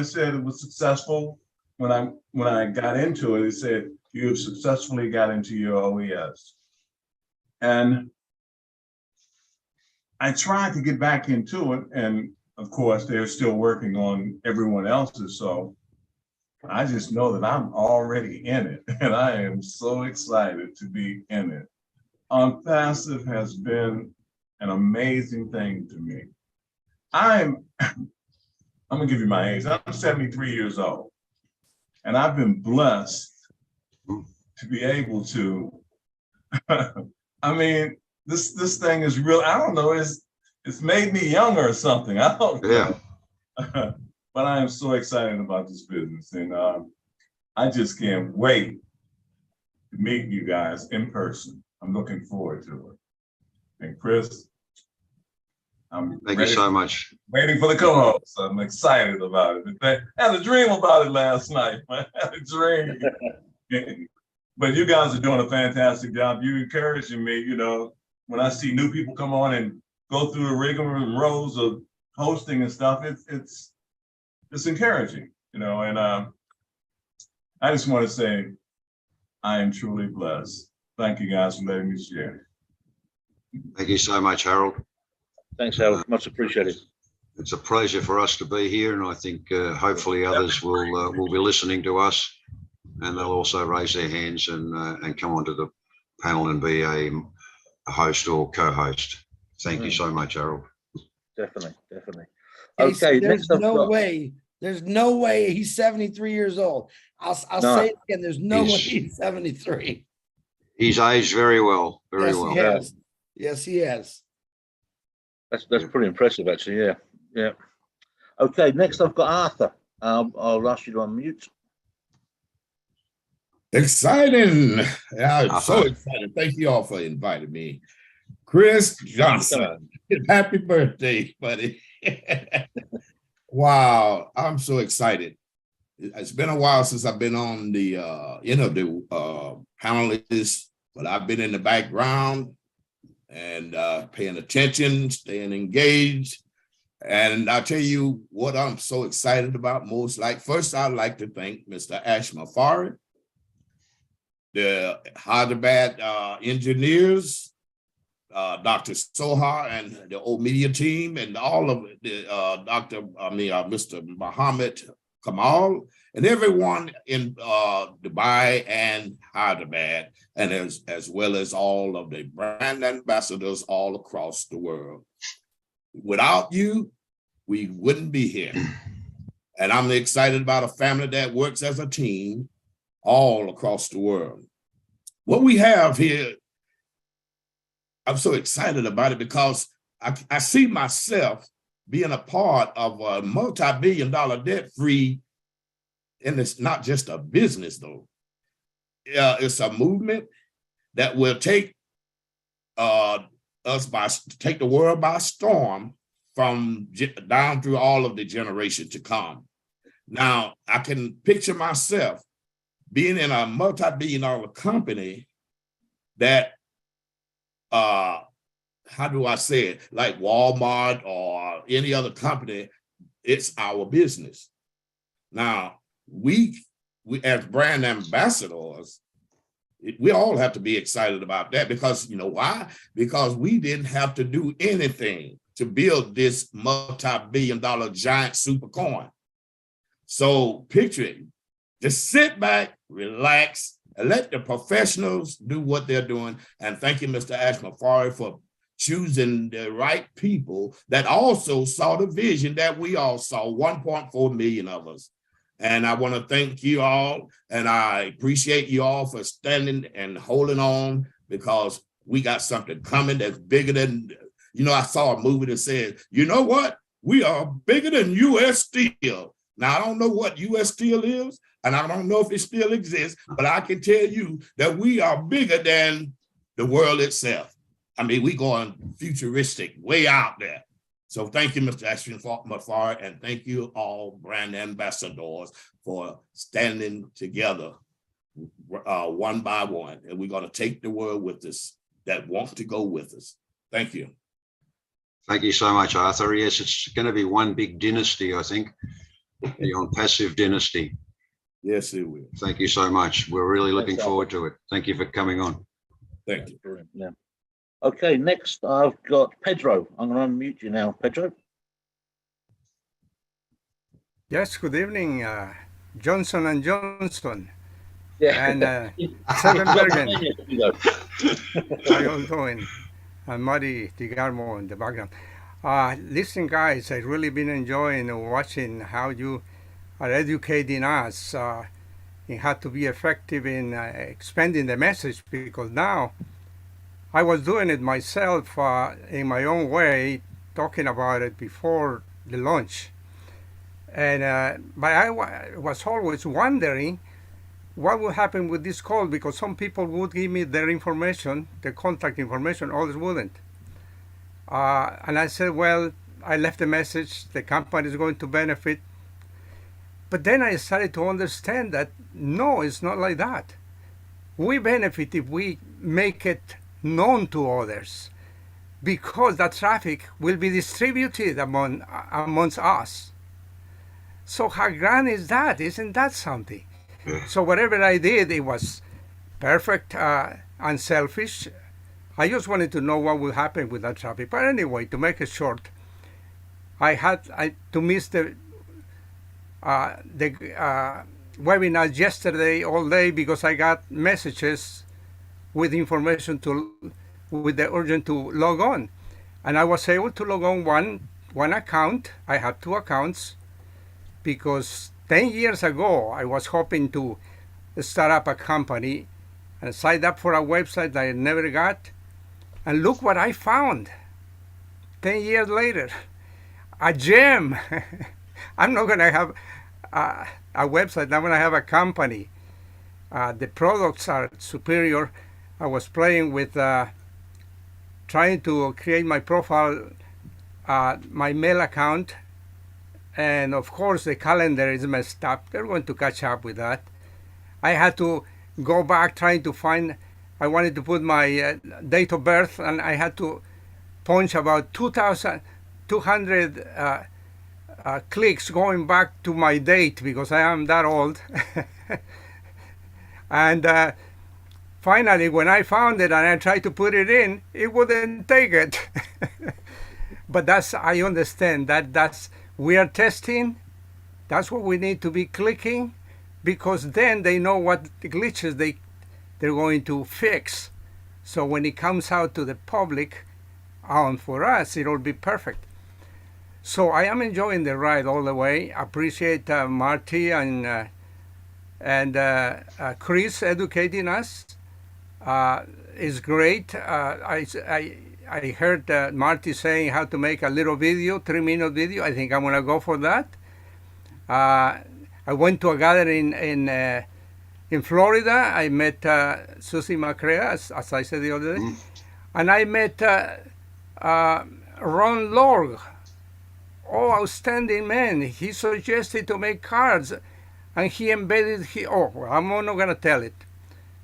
said it was successful. When I got into it, it said you have successfully got into your OES. And I tried to get back into it, and of course they're still working on everyone else's. So I just know that I'm already in it, and I am so excited to be in it. ONPASSIVE has been an amazing thing to me. I'm gonna give you my age. I'm 73 years old, and I've been blessed to be able to. I mean, this thing is real. I don't know. It's made me younger or something. I don't know. But I am so excited about this business, and I just can't wait to meet you guys in person. I'm looking forward to it. And Chris, Thank you so much. Waiting for the co-host. I'm excited about it. I had a dream about it last night. I had a dream. But you guys are doing a fantastic job. You're encouraging me, you know, when I see new people come on and go through the rigmaroles of hosting and stuff, it's encouraging, you know, and I just want to say I am truly blessed. Thank you guys for letting me share. Thank you so much, Harold. Thanks, Harold. Much appreciated. It's a pleasure for us to be here, and I think hopefully others will be listening to us, and they'll also raise their hands and come onto the panel and be a host or co-host. Thank you so much, Harold. Definitely. Okay, there's no way he's 73 years old. I'll say it again. There's no way he's 73. He's aged very well, very well. He has. Yes, he has. That's pretty impressive, actually. Yeah. Okay, next I've got Arthur. I'll ask you to unmute. Exciting. I'm so excited. Thank you all for inviting me. Chris Johnson, happy birthday, buddy. Wow, I'm so excited. It's been a while since I've been on the panelists, but I've been in the background and paying attention, staying engaged. And I'll tell you what I'm so excited about most. First, I'd like to thank Mr. Ashmafari, the Hyderabad engineers, Dr. Sohar and the old media team, and all of the Mr. Muhammad Kamal, and everyone in Dubai and Hyderabad, and as well as all of the brand ambassadors all across the world. Without you, we wouldn't be here. And I'm excited about a family that works as a team all across the world. What we have here, I'm so excited about it because I see myself being a part of a multi-billion-dollar debt-free, and it's not just a business though. It's a movement that will take take the world by storm from down through all of the generations to come. Now, I can picture myself being in a multi-billion-dollar company that, how do I say it? Like Walmart or any other company, it's our business. Now, we as brand ambassadors, We all have to be excited about that because you know why? Because we didn't have to do anything to build this multi-billion-dollar giant super coin. So picture it, just sit back, relax, and let the professionals do what they're doing. And thank you, Mr. Ashmafari, for choosing the right people that also saw the vision that we all saw, 1.4 million of us. And I want to thank you all, and I appreciate you all for standing and holding on, because we got something coming that's bigger than, you know, I saw a movie that said, you know what? We are bigger than U.S. Steel. Now, I don't know what U.S. Steel is, and I don't know if it still exists, but I can tell you that we are bigger than the world itself. I mean, we going futuristic, way out there. So thank you, Mr. Ashmafari, and thank you all brand ambassadors for standing together one by one. And we're going to take the world with us that wants to go with us. Thank you. Thank you so much, Arthur. Yes, it's going to be one big dynasty, I think, the ONPASSIVE dynasty. Yes, it will. Thank you so much. We're really looking Thanks, forward to it. Thank you for coming on. Thank you. Yeah. Okay, next I've got Pedro. I'm going to unmute you now, Pedro. Yes, good evening, Johnson and Johnson. Yeah. And Sevenbergen. How you all doing? And Marty DeGarmo in the background. Listen, guys, I've really been enjoying watching how you are educating us in how to be effective in expanding the message, because now I was doing it myself in my own way, talking about it before the launch. And but I was always wondering what would happen with this call, because some people would give me their information, their contact information, others wouldn't. And I said, well, I left a message, the company is going to benefit. But then I started to understand that, no, it's not like that. We benefit if we make it known to others, because that traffic will be distributed amongst us. So how grand is that? Isn't that something? So whatever I did, it was perfect, unselfish. I just wanted to know what would happen with that traffic. But anyway, to make it short, I had to miss the webinar yesterday all day because I got messages with information with the urgent to log on. And I was able to log on one account. I have two accounts because 10 years ago, I was hoping to start up a company and signed up for a website that I never got. And look what I found 10 years later, a gem. I'm not going to have a website, I'm going to have a company. The products are superior. I was playing with trying to create my profile, my mail account, and of course the calendar is messed up. They're going to catch up with that. I had to go back trying to find, I wanted to put my date of birth, and I had to punch about 2,200 clicks going back to my date because I am that old. And finally, when I found it and I tried to put it in, it wouldn't take it. But I understand that's we are testing. That's what we need to be clicking, because then they know what the glitches they're going to fix. So when it comes out to the public, for us, it'll be perfect. So I am enjoying the ride all the way. Appreciate Marty and Chris educating us. It's great. I heard Marty saying how to make a little video, 3-minute video. I think I'm gonna go for that. I went to a gathering in Florida. I met Susie McCrea, as I said the other day, and I met Ron Lorg. Oh, outstanding man. He suggested to make cards, and he embedded, I'm not gonna tell it.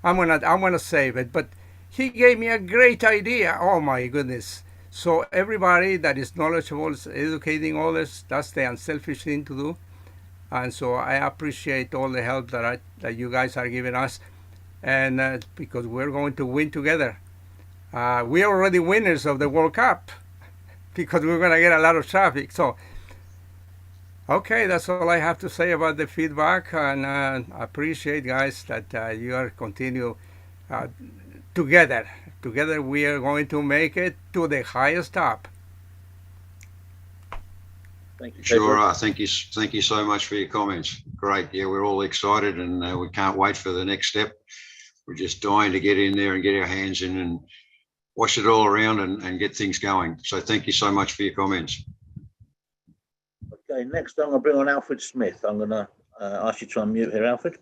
I'm gonna save it, but he gave me a great idea. Oh my goodness. So everybody that is knowledgeable is educating others. That's the unselfish thing to do. And so I appreciate all the help that you guys are giving us. and because we're going to win together. We're already winners of the World Cup because we're going to get a lot of traffic. So, okay, that's all I have to say about the feedback, and I appreciate, guys, that you are continue together. Together, we are going to make it to the highest top. Thank you. Sure are. Thank you so much for your comments. Great. Yeah, we're all excited, and we can't wait for the next step. We're just dying to get in there and get our hands in and wash it all around and get things going. So thank you so much for your comments. Okay, next I'm going to bring on Alfred Smith. I'm going to ask you to unmute here, Alfred.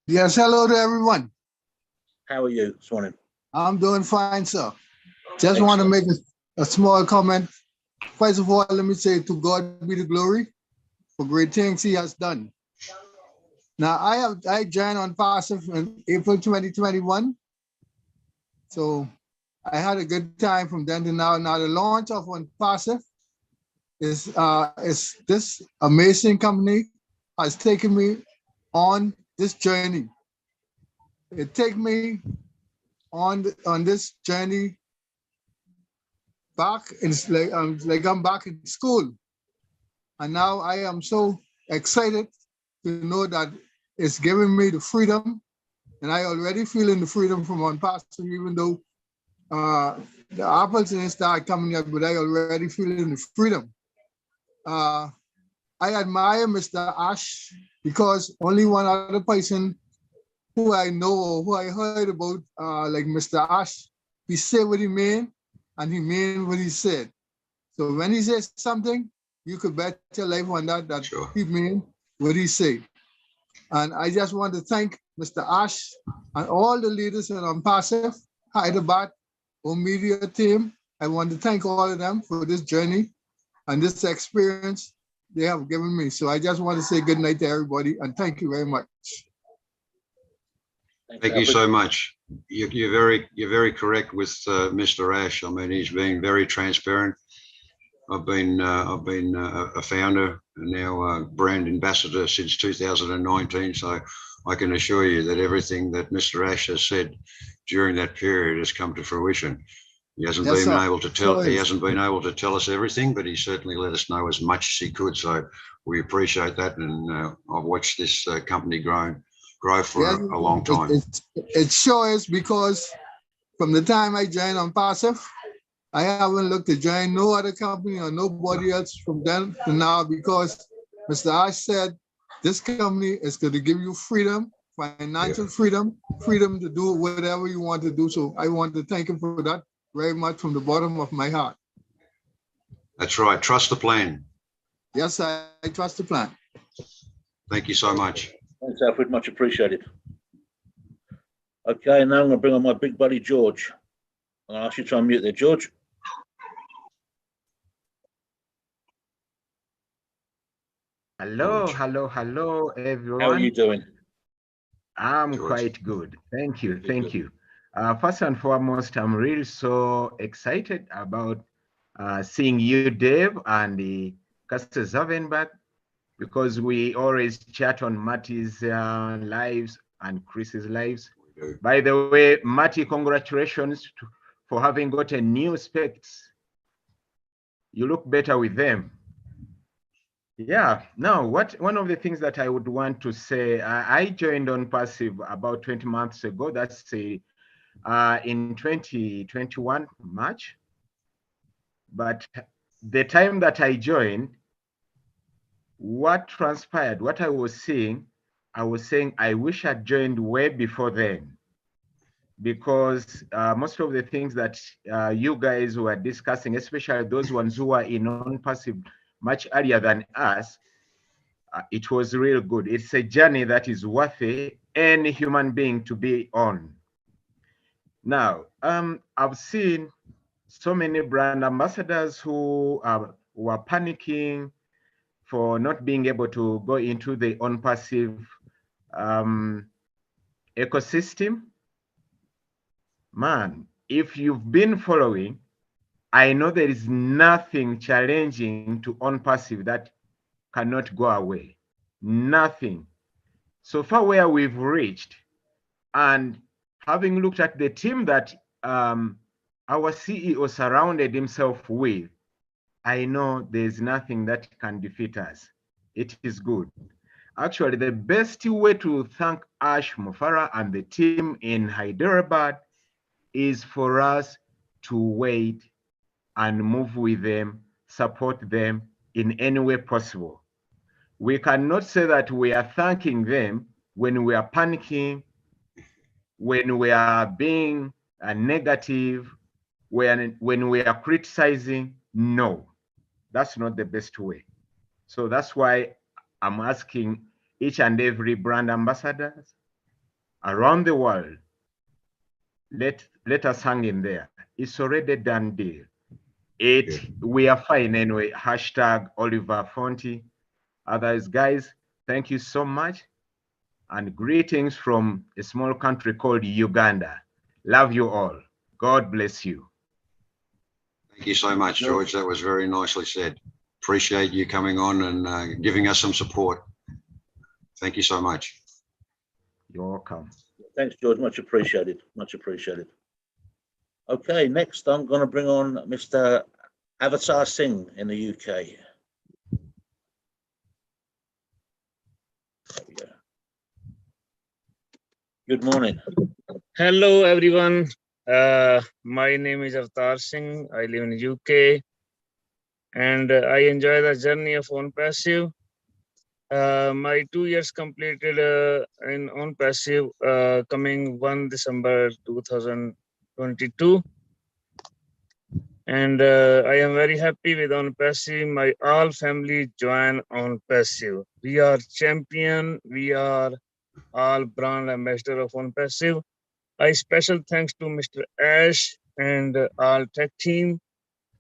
Yes, hello to everyone. How are you this morning? I'm doing fine, sir. Just want to make a small comment. First of all, let me say to God be the glory for great things he has done. Now, I joined ONPASSIVE in April 2021. So I had a good time from then to now. Now, the launch of ONPASSIVE is this amazing company has taken me on this journey. It takes me on this journey back. It's like I'm back in school, and now I am so excited to know that it's giving me the freedom, and I already feeling the freedom from ONPASSIVE, even though the apples didn't start coming up, but I already feeling the freedom. I admire Mr. Ash because only one other person who I know or who I heard about, like Mr. Ash, he said what he meant and he meant what he said. So when he says something, you could bet your life on that sure. He meant what he said. And I just want to thank Mr. Ash and all the leaders in ONPASSIVE, Hyderabad, media team. I want to thank all of them for this journey and this experience they have given me. So I just want to say good night to everybody and thank you very much. Thank you so much. You're very correct with Mr. Ash. I mean, he's been very transparent. I've been a founder and now a brand ambassador since 2019. So I can assure you that everything that Mr. Ash has said during that period has come to fruition. He hasn't been able to tell. He hasn't been able to tell us everything, but he certainly let us know as much as he could. So we appreciate that, and I've watched this company grow for a long time. It sure is, because from the time I joined ONPASSIVE, I haven't looked to join no other company or nobody else from then to now, because Mr. Ash said this company is going to give you freedom, financial freedom to do whatever you want to do. So I want to thank him for that very much from the bottom of my heart. That's right. Trust the plan. Yes, I trust the plan. Thank you so much. Thanks, Alfred. Much appreciated. Okay, now I'm going to bring on my big buddy, George. I'll ask you to unmute there, George. Hello, hello, everyone. How are you doing? I'm quite good. Thank you. First and foremost, I'm really so excited about seeing you, Dave, and the Castor Zavenbach, because we always chat on Matty's lives and Chris's lives. By the way, Matty, congratulations for having got a new specs. You look better with them. Yeah, now one of the things that I would want to say, I joined ONPASSIVE about 20 months ago. That's in 2021 March. But the time that I joined, what transpired, what I was seeing, I was saying I wish I'd joined way before then, because most of the things that you guys were discussing, especially those ones who are in ONPASSIVE much earlier than us, it was real good. It's a journey that is worth any human being to be on. Now, I've seen so many brand ambassadors who were panicking for not being able to go into the ONPASSIVE ecosystem. Man, if you've been following, I know there is nothing challenging to ONPASSIVE that cannot go away. Nothing. so far where we've reached, and having looked at the team that our CEO surrounded himself with, I know there's nothing that can defeat us. It is good. Actually, the best way to thank Ash Mufara and the team in Hyderabad is for us to wait and move with them, support them in any way possible. We cannot say that we are thanking them when we are panicking, when we are being negative, when we are criticizing. No, that's not the best way. So that's why I'm asking each and every brand ambassadors around the world, let us hang in there. It's already done deal. We are fine anyway. Hashtag Oliver Fonti. Others, guys, thank you so much. And greetings from a small country called Uganda. Love you all. God bless you. Thank you so much, George. That was very nicely said. Appreciate you coming on and giving us some support. Thank you so much. You're welcome. Thanks, George. Much appreciated. Much appreciated. Okay, next I'm going to bring on Mr. Avatar Singh in the UK. There we go. Good morning. Hello, everyone. My name is Avatar Singh. I live in the UK, and I enjoy the journey of ONPASSIVE. My 2 years completed in ONPASSIVE coming 1 December 2022. And I am very happy with ONPASSIVE. My all family join ONPASSIVE. We are champion. We are all brand ambassador of ONPASSIVE. I special thanks to Mr. Ash and all tech team,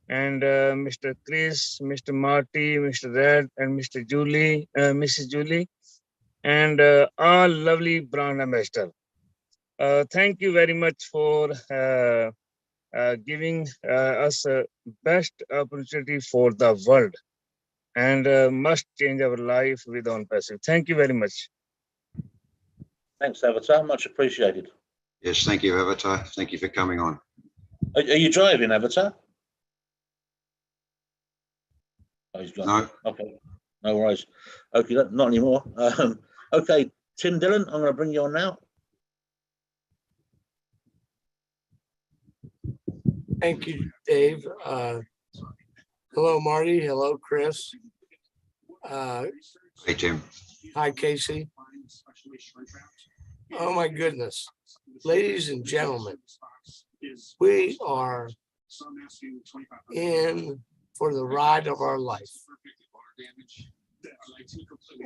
and Mr. Chris, Mr. Marty, Mr. Red, and Mr. Julie, Mrs. Julie, and all lovely brand ambassador. Thank you very much for giving us a best opportunity for the world, and must change our life with ONPASSIVE. Thank you very much. Thanks, Avatar. Much appreciated. Yes, thank you, Avatar. Thank you for coming on. Are you driving, Avatar? Oh, he's driving. No. Okay, no worries. Okay, not anymore. Okay, Tim Dillon, I'm going to bring you on now. Thank you, Dave. Hello, Marty. Hello, Chris. Hey, Tim. Hi, Casey. Oh, my goodness. Ladies and gentlemen, we are in for the ride of our life.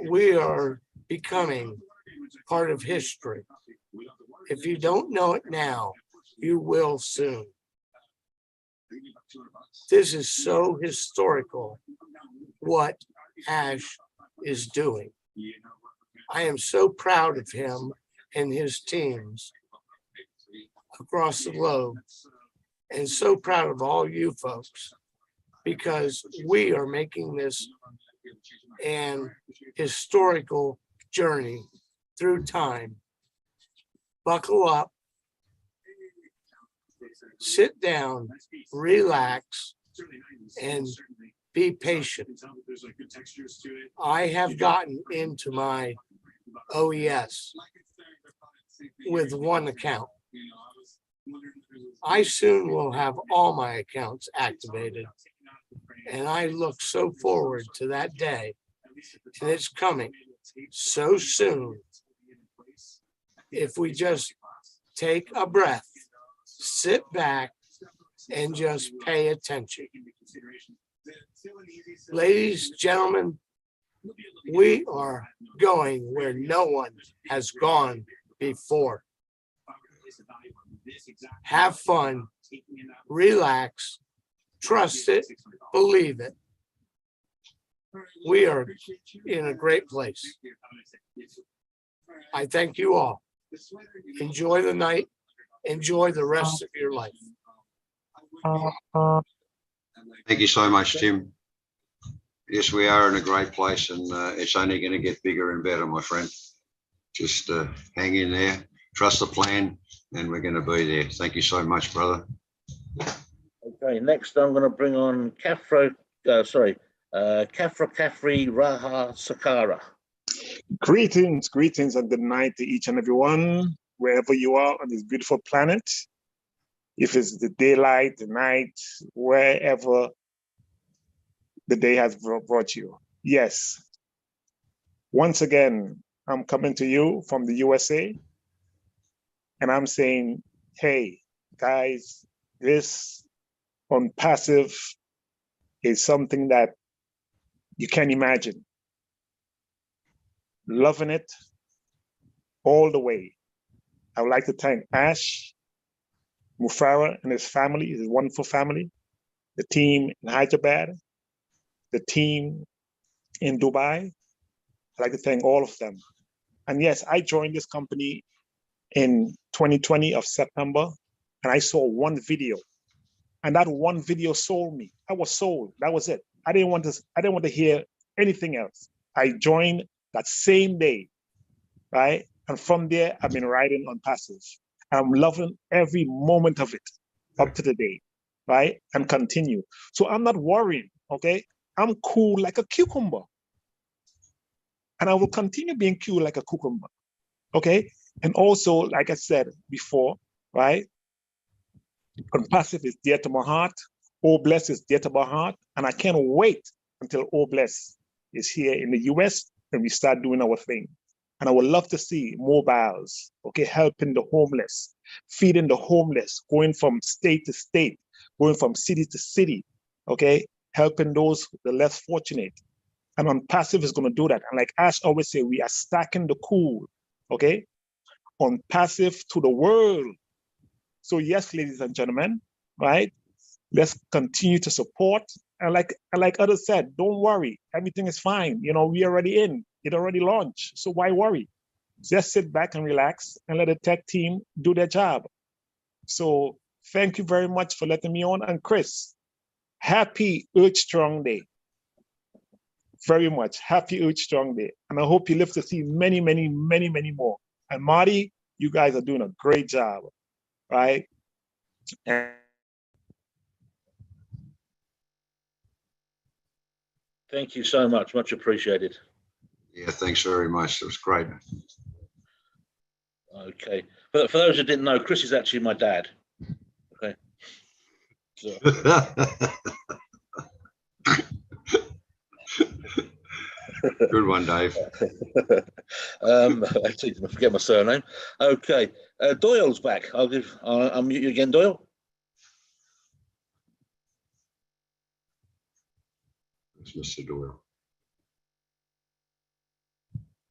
We are becoming part of history. If you don't know it now, you will soon. This is so historical what Ash is doing. I am so proud of him and his teams across the globe, and so proud of all you folks, because we are making this an historical journey through time. Buckle up, sit down, relax, and be patient. I have gotten into my OES with one account. I soon will have all my accounts activated, and I look so forward to that day, and it's coming so soon. If we just take a breath, sit back, and just pay attention. Ladies, gentlemen, we are going where no one has gone before. Have fun, relax, trust it, believe it. We are in a great place. I thank you all. Enjoy the night. Enjoy the rest of your life. Thank you so much, Tim. Yes, we are in a great place, and it's only going to get bigger and better, my friend. Just hang in there, trust the plan, and we're going to be there. Thank you so much, brother. Okay, next I'm going to bring on Kafri Raha Sakara. Greetings, greetings, and good night to each and every one, wherever you are on this beautiful planet. If it's the daylight, the night, wherever the day has brought you. Yes. Once again, I'm coming to you from the USA, and I'm saying, hey, guys, this ONPASSIVE is something that you can't imagine. Loving it all the way. I would like to thank Ash Mufara and his family, his wonderful family, the team in Hyderabad, the team in Dubai. I'd like to thank all of them. And yes, I joined this company in 2020 of September, and I saw one video, and that one video sold me. I was sold. That was it. I didn't want to hear anything else. I joined that same day, right? And from there, I've been riding ONPASSIVE. I'm loving every moment of it up to the day, right? And continue. So I'm not worrying, okay? I'm cool like a cucumber. And I will continue being cool like a cucumber, okay? And also, like I said before, right? ONPASSIVE is dear to my heart. Oh Bless is dear to my heart. And I can't wait until Oh Bless is here in the US and we start doing our thing. And I would love to see mobiles, okay, helping the homeless, feeding the homeless, going from state to state, going from city to city, okay, helping those the less fortunate. And ONPASSIVE is going to do that. And like Ash always say, we are stacking the cool, okay, ONPASSIVE to the world. So yes, ladies and gentlemen, right? Let's continue to support. And like others said, don't worry, everything is fine. You know, we already in, it already launched. So why worry? Just sit back and relax and let the tech team do their job. So thank you very much for letting me on. And Chris, happy Earth Strong Day. Very much. Happy Earth Strong Day. And I hope you live to see many, many, many, many more. And Marty, you guys are doing a great job, right? And Thank you so much. Much appreciated. Yeah, thanks very much. It was great. Okay. But for those who didn't know, Chris is actually my dad. Okay. So. Good one, Dave. Actually, I forget my surname. Okay. Doyle's back. I'll mute you again, Doyle. It's Mr. Doyle.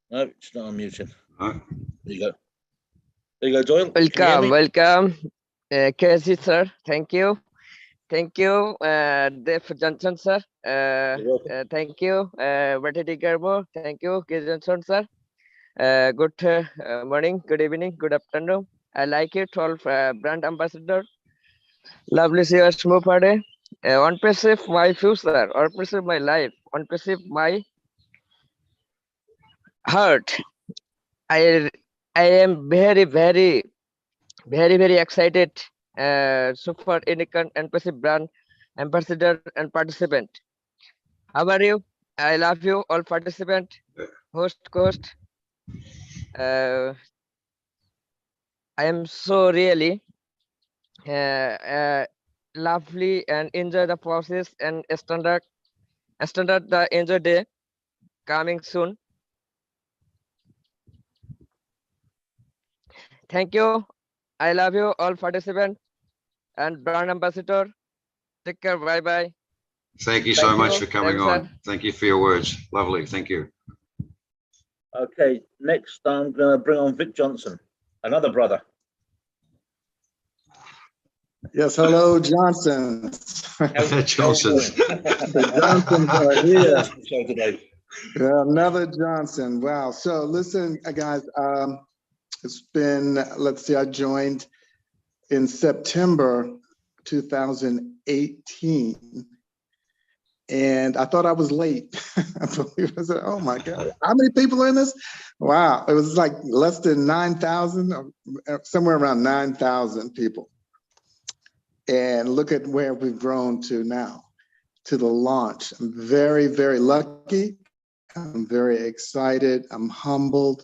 No, it's not unmuting. No. There you go. There you go, Doyle. Welcome. Casey, sir. Thank you. Thank you, Dave Johnson, sir. Thank you, Bertie Garbo. Thank you, K. Johnson, sir. Good morning, good evening, good afternoon. I like it, all brand ambassador. Lovely see you, smooth party. ONPASSIVE my future, ONPASSIVE my life, ONPASSIVE my heart. I am very, very excited. Super unicorn ONPASSIVE brand ambassador and participant. How are you? I love you, all participant, host, co-host. I am so really lovely and enjoy the process and standard the enjoy day coming soon. Thank you. I love you all participant and brand ambassador. Take care. Bye bye. Thank you so much for coming on. Thank you for your words. Lovely. Thank you. Okay, next I'm going to bring on Vic Johnson, another brother. Yes, hello, Johnson. Johnsons. The Johnsons are here. Yeah, another Johnson. Wow. So listen, guys, it's been, let's see, I joined in September 2018. and I thought I was late. I said, oh my God, how many people are in this? Wow, it was like less than 9,000, somewhere around 9,000 people. And look at where we've grown to now, to the launch. I'm very, very lucky. I'm very excited. I'm humbled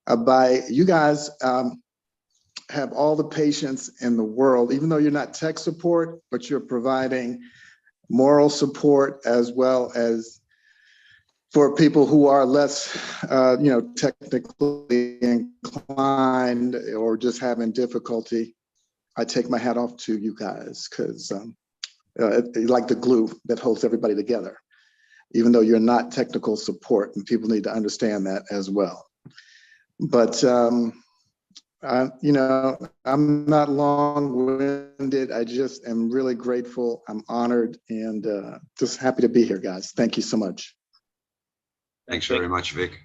by you guys. Have all the patience in the world, even though you're not tech support, but you're providing moral support as well as for people who are less, technically inclined or just having difficulty. I take my hat off to you guys because you're like the glue that holds everybody together, even though you're not technical support, and people need to understand that as well. But I'm not long-winded. I just am really grateful. I'm honored and just happy to be here, guys. Thank you so much. Thanks very much, Vic.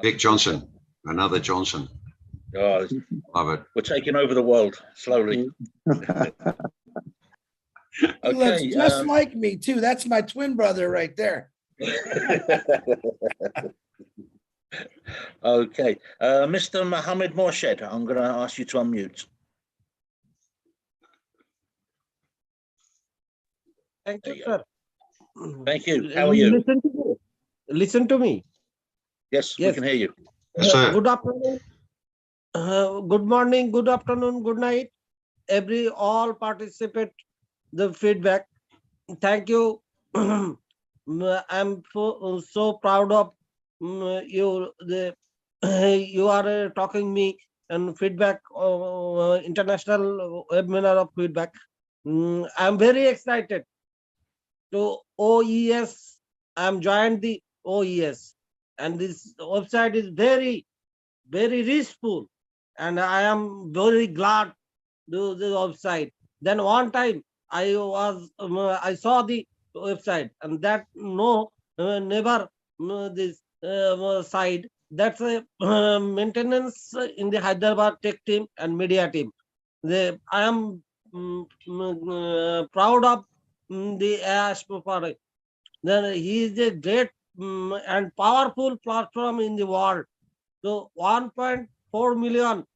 Vic Johnson, another Johnson. Oh, love it. We're taking over the world slowly. He looks just like me too. That's my twin brother right there. Okay, Mr. Mohammed Morshed, I'm going to ask you to unmute. Thank you, sir. Thank you. How are you? Listen to me. Yes, we can hear you. Yes, sir. Good afternoon. Good morning, good afternoon, good night. All participate the feedback. Thank you. I'm so proud of you. You are talking me and feedback, international webinar of feedback. I'm very excited to OES. I'm joined the OES, and this website is very, very useful, and I am very glad to the website. Then one time I saw the website, and that never this side. That's a maintenance in the Hyderabad tech team and media team. I am proud of the Ash Mufari. Then he is a great and powerful platform in the world. So 1.4 million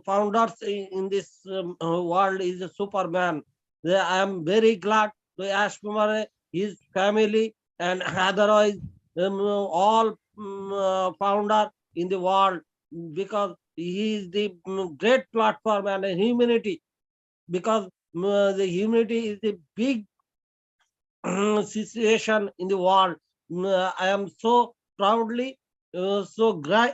founders in this world is a Superman. I am very glad to Ash Kumar, his family, and otherwise all founder in the world, because he is the great platform and humanity, because the humanity is a big situation in the world. I am so proudly so great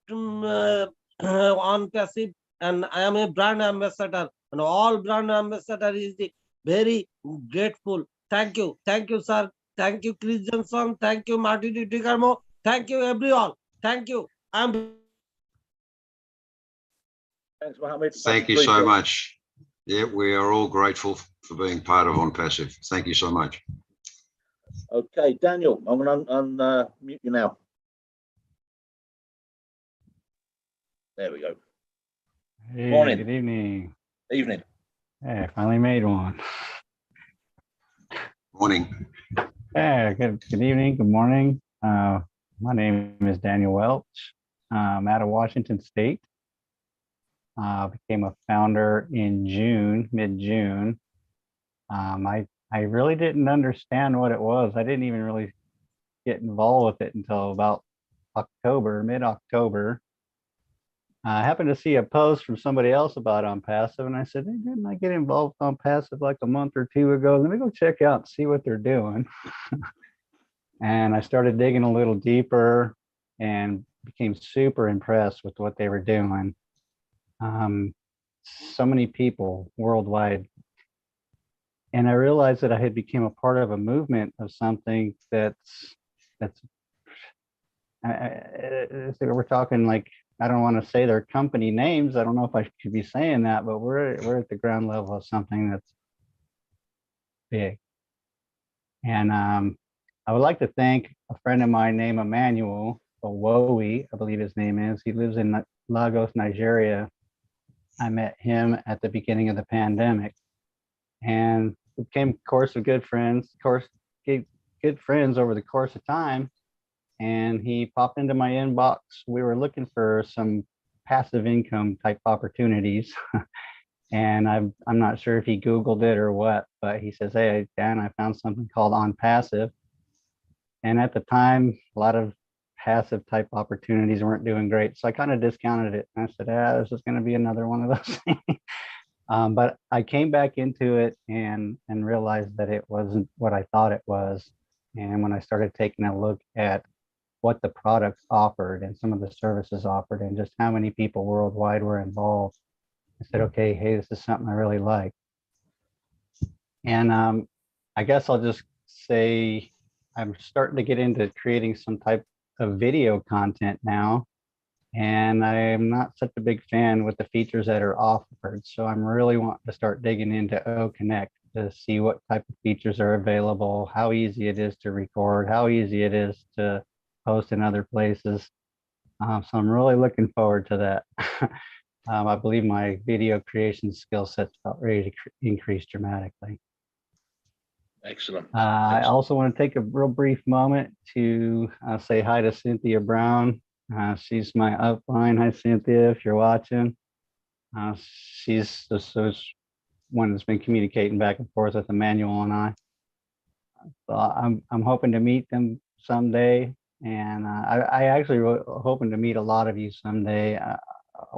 on passive, and I am a brand ambassador, and all brand ambassador is the very grateful. Thank you, sir. Thank you, Chris Johnson. Thank you, Marty DiCarmo. Thank you, everyone. Thank you. Thanks, Mohammed. Thank you so much. Yeah, we are all grateful for being part of OnPassive. Thank you so much. Okay, Daniel, I'm going to unmute you now. There we go. Hey, Morning. good evening. Evening. Hey, I finally made one. Morning. Hey, good evening, good morning. My name is Daniel Welch. I'm out of Washington State. Became a founder in June, mid-June. I really didn't understand what it was. I didn't even really get involved with it until about October, mid-October. I happened to see a post from somebody else about OnPassive, and I said, hey, didn't I get involved with OnPassive like a month or two ago? Let me go check out and see what they're doing. And I started digging a little deeper and became super impressed with what they were doing. So many people worldwide. And I realized that I had become a part of a movement of something that's we're talking like, I don't want to say their company names. I don't know if I should be saying that, but we're at the ground level of something that's big. And I would like to thank a friend of mine named Emmanuel Owowi, I believe his name is. He lives in Lagos, Nigeria. I met him at the beginning of the pandemic. And became, of course, a good friends, of course, good friends over the course of time. And he popped into my inbox. We were looking for some passive income type opportunities. And I'm not sure if he Googled it or what, but he says, "Hey, Dan, I found something called ONPASSIVE." And at the time, a lot of passive type opportunities weren't doing great. So I kind of discounted it. And I said, this is going to be another one of those things. But I came back into it and realized that it wasn't what I thought it was. And when I started taking a look at what the products offered and some of the services offered and just how many people worldwide were involved, I said, okay, hey, this is something I really like. And I guess I'll just say I'm starting to get into creating some type of video content now. And I'm not such a big fan with the features that are offered. So I'm really wanting to start digging into O-Connect to see what type of features are available, how easy it is to record, how easy it is to post in other places. So I'm really looking forward to that. I believe my video creation skill set's about ready to increase dramatically. Excellent. I also want to take a real brief moment to say hi to Cynthia Brown. She's my upline. Hi, Cynthia, if you're watching. She's the one that's been communicating back and forth with Emmanuel and I. So I'm hoping to meet them someday. And I actually hoping to meet a lot of you someday. I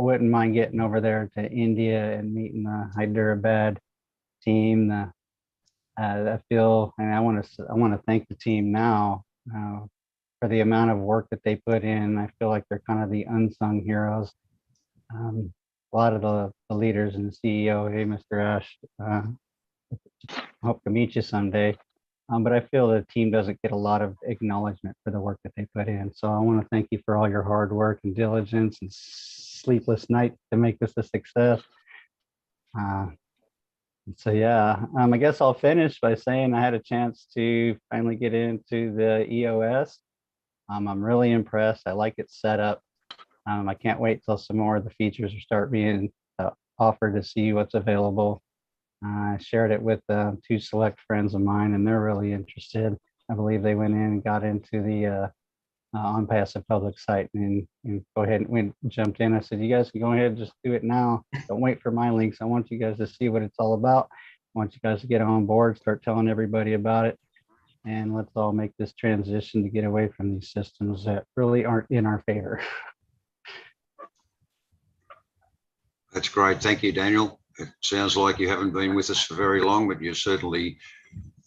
wouldn't mind getting over there to India and meeting the Hyderabad team. I feel, and I want to thank the team now for the amount of work that they put in. I feel like they're kind of the unsung heroes. A lot of the leaders and the CEO, hey, Mr. Ash, hope to meet you someday. But I feel the team doesn't get a lot of acknowledgement for the work that they put in. So I want to thank you for all your hard work and diligence and sleepless nights to make this a success. So yeah, I guess I'll finish by saying I had a chance to finally get into the EOS. I'm really impressed. I like its setup. I can't wait till some more of the features start being offered to see what's available. I shared it with 2 select friends of mine, and they're really interested. I believe they went in and got into the ONPASSIVE public site and go ahead and jumped in. I said, you guys can go ahead and just do it now. Don't wait for my links. I want you guys to see what it's all about. I want you guys to get on board, start telling everybody about it. And let's all make this transition to get away from these systems that really aren't in our favor. That's great. Thank you, Daniel. It sounds like you haven't been with us for very long, but you're certainly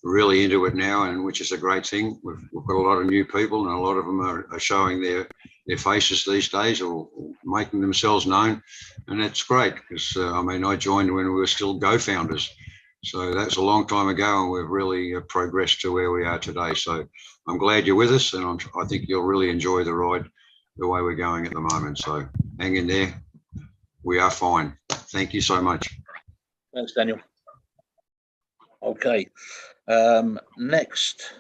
really into it now, and which is a great thing. We've got a lot of new people, and a lot of them are showing their faces these days, or making themselves known, and that's great because I mean, I joined when we were still Go founders, so that's a long time ago, and we've really progressed to where we are today. So I'm glad you're with us, and I think you'll really enjoy the ride the way we're going at the moment. So hang in there. We are fine. Thank you so much. Thanks, Daniel. Okay. Next.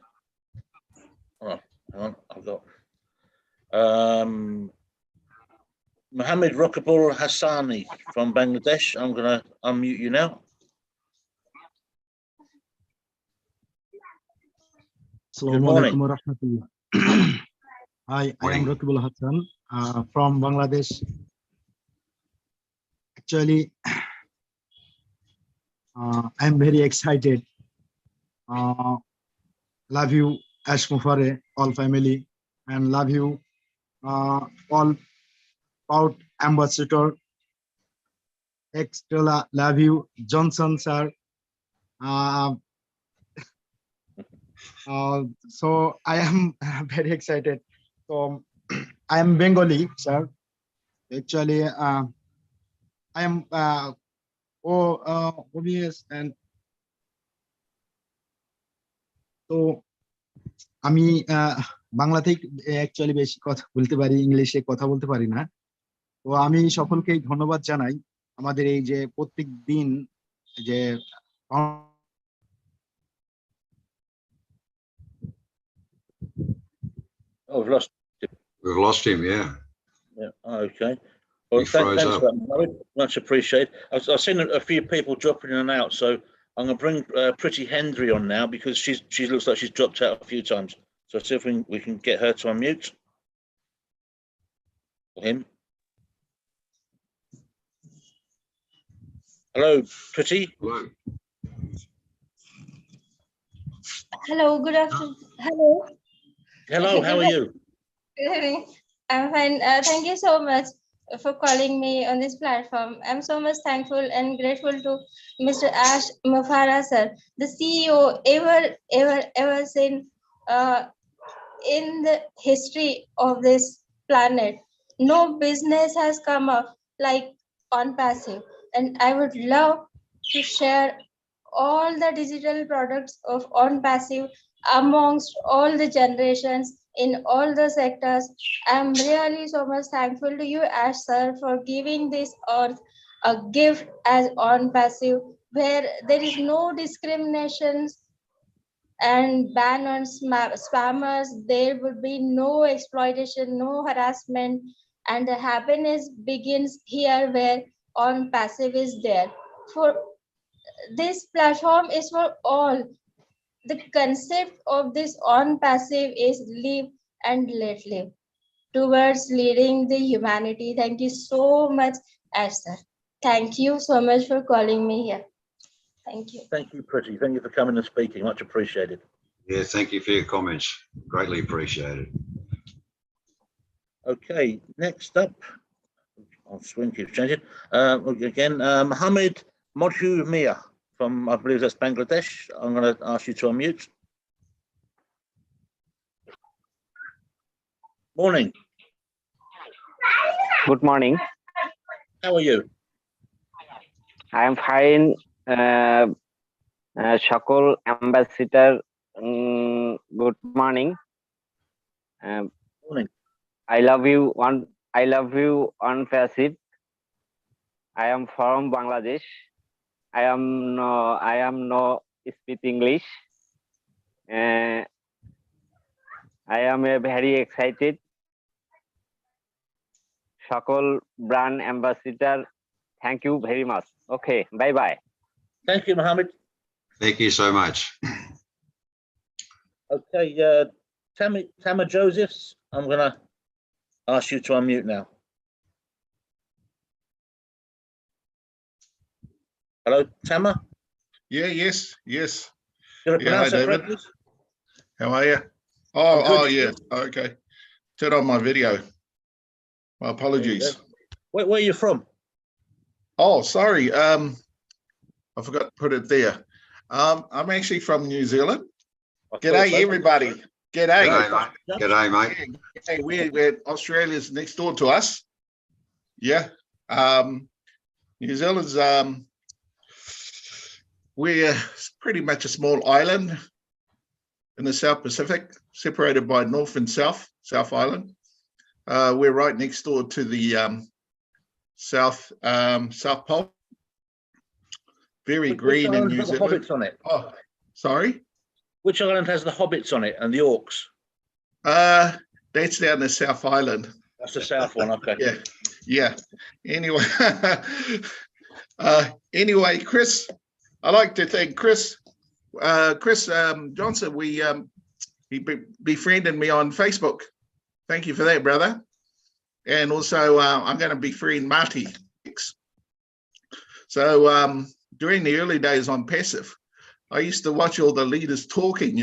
Oh, hang on. I've got Mohammed Rokabul Hassani from Bangladesh. I'm going to unmute you now. Assalamu alaikum wa rahmatullah. Hi, I am Rokabul Hassan from Bangladesh. Actually, I'm very excited. Love you, Ash Mufare, all family, and love you, all about ambassador. Extra love you, Johnson sir. So I am very excited. So I am Bengali, sir. Actually, I am obvious, and তো আমি বাংলাতে actually বেশি কথা বলতে পারি, ইংলিশে কথা বলতে পারি না। তো আমি সকলকে ধন্যবাদ জানাই আমাদের এই যে প্রত্যেক দিন যে Oh, we've lost him. We've lost him, yeah. Yeah, okay. Well, thanks for that, Mohammed. Much appreciated. I've seen a few people dropping in and out, so I'm going to bring Pretty Hendry on now because she looks like she's dropped out a few times. So see if we can get her to unmute. Or him. Hello, Pretty. Hello. Hello, good afternoon. Hello. Hello, how are you? Good evening. I'm fine. Thank you so much for calling me on this platform. I'm so much thankful and grateful to Mr. Ash Mufara sir, the CEO ever seen in the history of this planet. No business has come up like ONPASSIVE, and I would love to share all the digital products of ONPASSIVE amongst all the generations in all the sectors. I'm really so much thankful to you, Ash sir, for giving this earth a gift as ONPASSIVE, where there is no discriminations and ban on spammers. There would be no exploitation, no harassment, and the happiness begins here where ONPASSIVE is there. For this platform is for all. The concept of this ONPASSIVE is live and let live towards leading the humanity. Thank you so much, Ash sir. Thank you so much for calling me here. Thank you. Thank you, Pretty. Thank you for coming and speaking. Much appreciated. Yeah, thank you for your comments. Greatly appreciated. Okay, next up, I'll swing keeps changing. Again, Mohammed Modhu Mia from, I believe that's Bangladesh. I'm going to ask you to unmute. Morning. Good morning. How are you? I am fine. Shakul Ambassador, good morning. Morning. I love you ONPASSIVE. I am from Bangladesh. I am no speak English. I am very excited. Shakul brand ambassador. Thank you very much. Okay, bye bye. Thank you, Mohammed. Thank you so much. Okay, Tama Josephs, I'm going to ask you to unmute now. Hello, Tama? Yes. Did I Yeah, hi, pronounce that David. correctly? How are you? I'm good. Oh, yeah. Okay. Turn on my video. My apologies. Where are you from? Oh, sorry. I forgot to put it there. I'm actually from New Zealand. G'day, everybody. G'day. G'day, mate. G'day, mate. Hey, we're Australia's next door to us. Yeah. New Zealand's we're pretty much a small island in the South Pacific, separated by North and South Island. We're right next door to the South Pole. Very green in New Zealand. Hobbits on it. Oh, sorry. Which island has the hobbits on it and the orcs? That's down the South Island. That's the South one. Okay. Yeah. Anyway, anyway, Chris, I'd like to thank Chris Johnson. He befriended me on Facebook. Thank you for that, brother. And also, I'm going to befriend Marty. So during the early days on Passive, I used to watch all the leaders talking,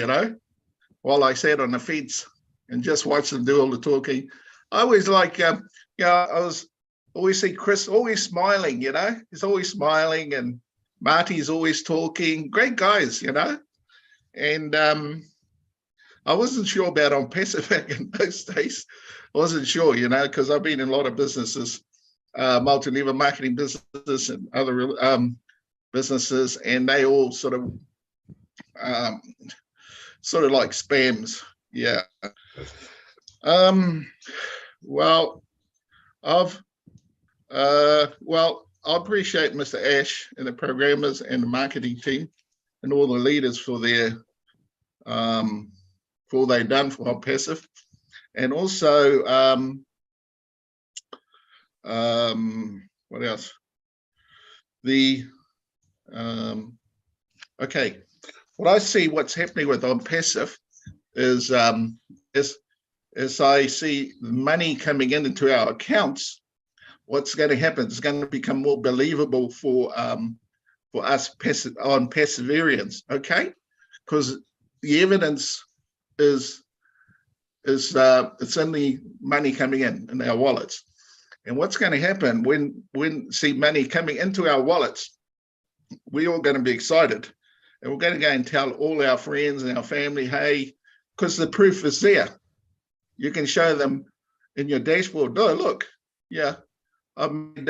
while I sat on the fence and just watch them do all the talking. I always like, I was always see Chris always smiling, he's always smiling, and Marty's always talking. Great guys, and I wasn't sure about ONPASSIVE back in those days. I wasn't sure, because I've been in a lot of businesses, multi-level marketing businesses and other businesses, and they all sort of like spams. Yeah. Well, I appreciate Mr. Ash and the programmers and the marketing team and all the leaders for their for all they've done for ONPASSIVE, and also what else? The Okay, what I see what's happening with ONPASSIVE is as I see money coming into our accounts, what's going to happen? It's going to become more believable for us ONPassiverians, okay? Because the evidence is it's in the money coming in our wallets. And what's going to happen when see money coming into our wallets, we're all going to be excited. And we're going to go and tell all our friends and our family, hey, because the proof is there. You can show them in your dashboard, oh, look, yeah, I made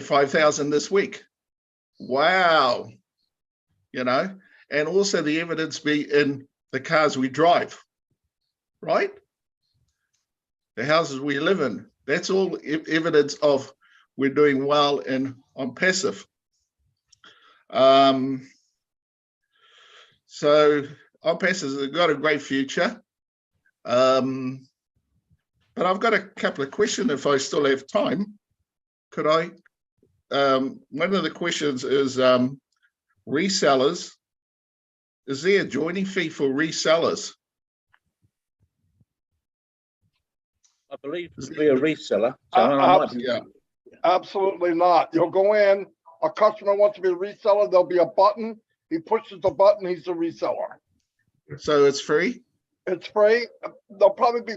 5,000 this week. Wow. You know, and also the evidence be in the cars we drive, right? The houses we live in. That's all evidence of we're doing well in ONPASSIVE. So ONPASSIVE has got a great future. But I've got a couple of questions if I still have time. Could I? One of the questions is resellers. Is there a joining fee for resellers? I believe to be a reseller. Yeah. Absolutely not. You'll go in, a customer wants to be a reseller, there'll be a button. He pushes the button, he's a reseller. So it's free? It's free. There'll probably be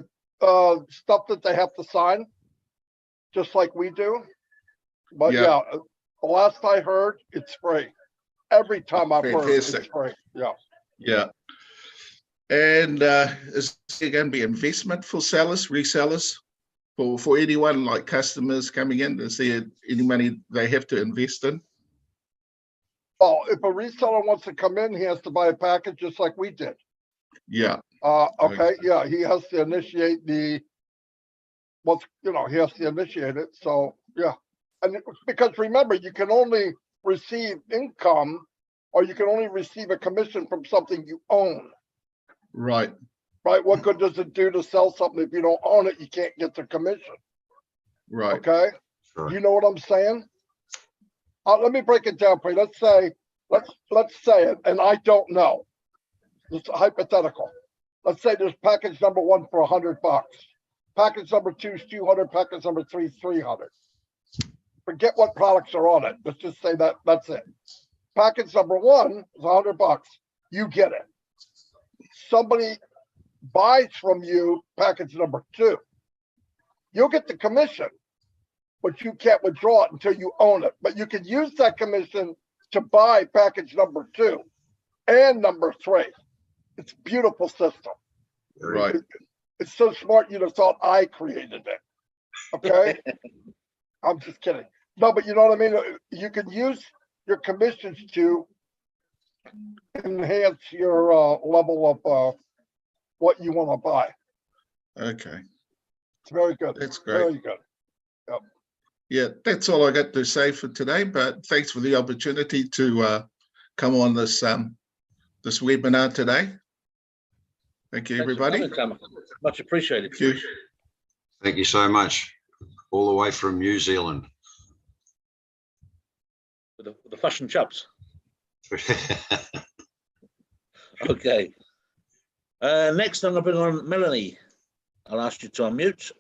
stuff that they have to sign, just like we do. But yeah, the last I heard, it's free. Every time I've heard, it's free. Yeah. Yeah. And is there going to be investment for sellers, resellers, for anyone like customers coming in? Is there any money they have to invest in? Oh, if a reseller wants to come in, he has to buy a package just like we did. Yeah. Okay. Yeah, he has to initiate he has to initiate it. So yeah, and because remember, you can only receive income, or you can only receive a commission from something you own. Right. Right. What good does it do to sell something if you don't own it? You can't get the commission. Right. Okay. Sure. You know what I'm saying? Let me break it down for you. Let's say it, and I don't know. It's hypothetical. Let's say there's package number 1 for $100. Package number 2 is 200. Package number 3 is 300. Forget what products are on it. Let's just say that's it. Package number 1 is $100. You get it. Somebody buys from you package number 2. You'll get the commission, but you can't withdraw it until you own it. But you can use that commission to buy package number 2 and number 3. It's a beautiful system. Right. It's so smart you'd have thought I created it. Okay. I'm just kidding. No, but you know what I mean? You can use your commissions to enhance your level of what you want to buy. Okay. It's very good. That's great. Very good. Yep. Yeah, that's all I got to say for today, but thanks for the opportunity to come on this this webinar today. Thank you, everybody. Much appreciated. Thank you. Thank you so much. All the way from New Zealand. With the flush and chops. Okay. Next, I'm going to bring on Melanie. I'll ask you to unmute.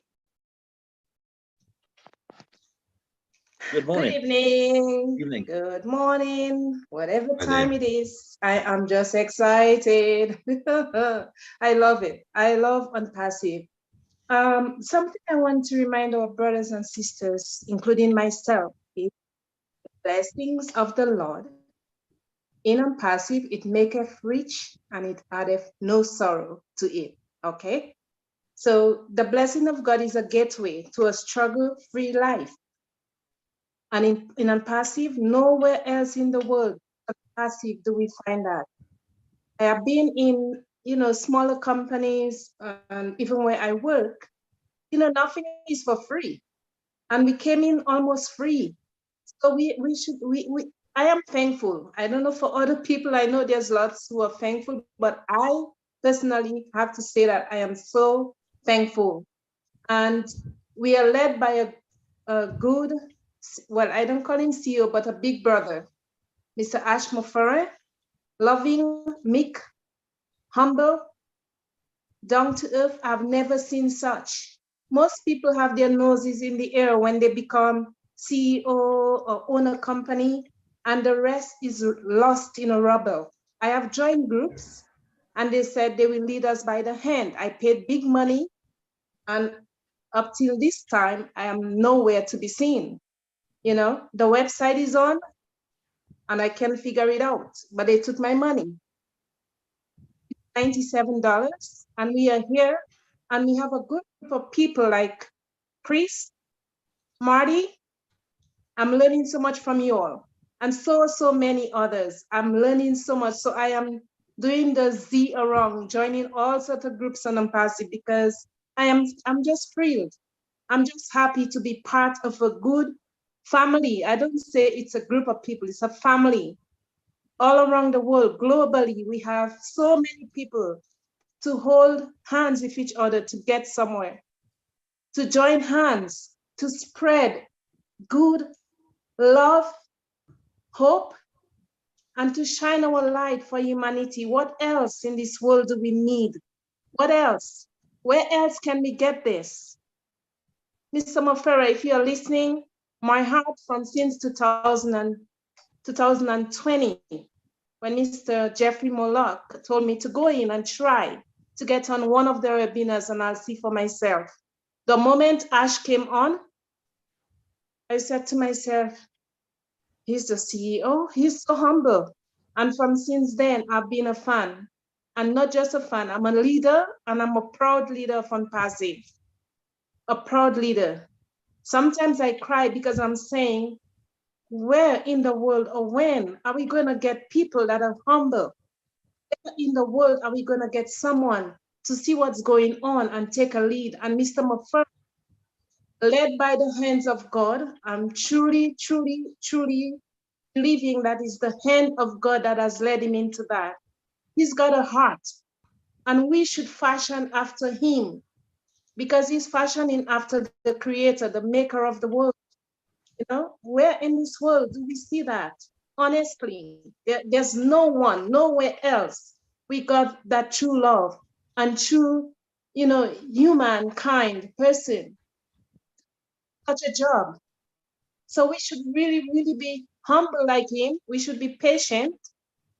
Good morning. Good evening. Evening. Good morning. Whatever time it is, I am just excited. I love it. I love ONPASSIVE. Something I want to remind our brothers and sisters, including myself, is the blessings of the Lord. In ONPASSIVE, it maketh rich and it addeth no sorrow to it. Okay? So the blessing of God is a gateway to a struggle-free life. And in ONPASSIVE, nowhere else in the world, ONPASSIVE, do we find that. I have been in, smaller companies, and even where I work, nothing is for free. And we came in almost free. So I am thankful. I don't know for other people, I know there's lots who are thankful, but I personally have to say that I am so thankful. And we are led by a good, well, I don't call him CEO, but a big brother. Mr. Ash Mofere, loving, meek, humble, down to earth. I've never seen such. Most people have their noses in the air when they become CEO or own a company, and the rest is lost in a rubble. I have joined groups and they said they will lead us by the hand. I paid big money, and up till this time, I am nowhere to be seen. You know, the website is on and I can't figure it out, but they took my money. $97, and we are here, and we have a good group of people like Chris, Marty. I'm learning so much from you all, and so many others. I'm learning so much. So I am doing the Z around, joining all sorts of groups on ONPASSIVE because I'm just thrilled. I'm just happy to be part of a good family. I don't say it's a group of people, it's a family. All around the world, globally, we have so many people to hold hands with each other to get somewhere, to join hands, to spread good love, hope, and to shine our light for humanity. What else in this world do we need? What else? Where else can we get this? Mr. Mofere, if you're listening, my heart from since 2020, when Mr. Jeffrey Moloch told me to go in and try to get on one of the webinars and I'll see for myself. The moment Ash came on, I said to myself, he's the CEO, he's so humble. And from since then, I've been a fan. And not just a fan, I'm a leader and I'm a proud leader of ONPASSIVE, a proud leader. Sometimes I cry because I'm saying, where in the world or when are we going to get people that are humble? Where in the world are we going to get someone to see what's going on and take a lead? And Mr. Mofere, led by the hands of God, I'm truly believing that it's the hand of God that has led him into that. He's got a heart, and we should fashion after him because he's fashioning after the creator, the maker of the world. You know, where in this world do we see that? Honestly, there's no one, nowhere else we got that true love and true, you know, humankind person, such a job. So we should really be humble like him. We should be patient,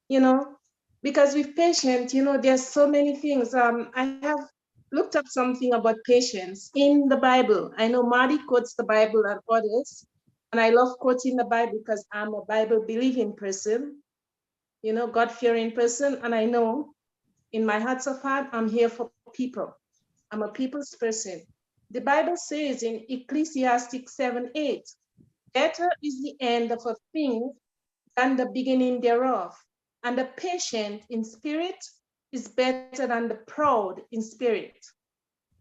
you know, because with patience, you know, there's so many things. I have looked up something about patience in the Bible. I know Marty quotes the Bible and others, and I love quoting the Bible because I'm a Bible believing person, you know, God-fearing person, and I know in my heart of heart, I'm here for people. I'm a people's person. The Bible says in Ecclesiastes 7:8, better is the end of a thing than the beginning thereof. And the patient in spirit is better than the proud in spirit.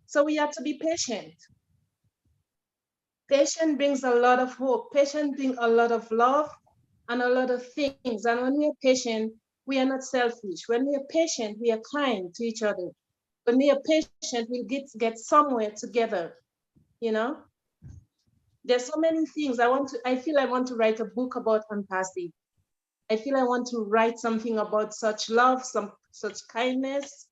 So we have to be patient. Patience brings a lot of hope. Patience brings a lot of love and a lot of things. And when we are patient, we are not selfish. When we are patient, we are kind to each other. When we are patient, we'll get somewhere together, you know? There's so many things I feel I want to write a book about ONPASSIVE. I feel I want to write something about such love, such kindness,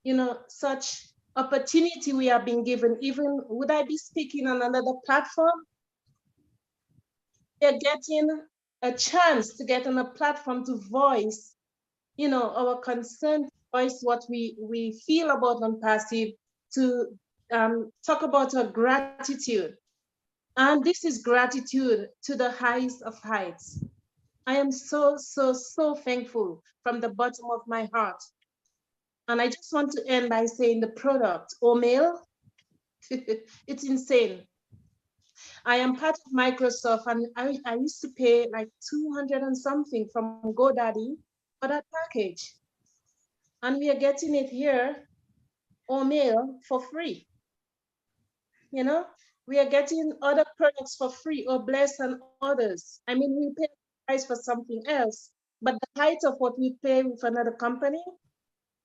you know, such opportunity we have been given. Even would I be speaking on another platform? They're getting a chance to get on a platform to voice, you know, our concern, voice what we feel about ONPASSIVE, to talk about our gratitude. And this is gratitude to the highest of heights. I am so thankful from the bottom of my heart. And I just want to end by saying the product, Omail, it's insane. I am part of Microsoft, and I used to pay like 200 and something from GoDaddy for that package. And we are getting it here, Omail, for free. You know, we are getting other products for free, or Bless and others. I mean, we pay the price for something else, but the height of what we pay with another company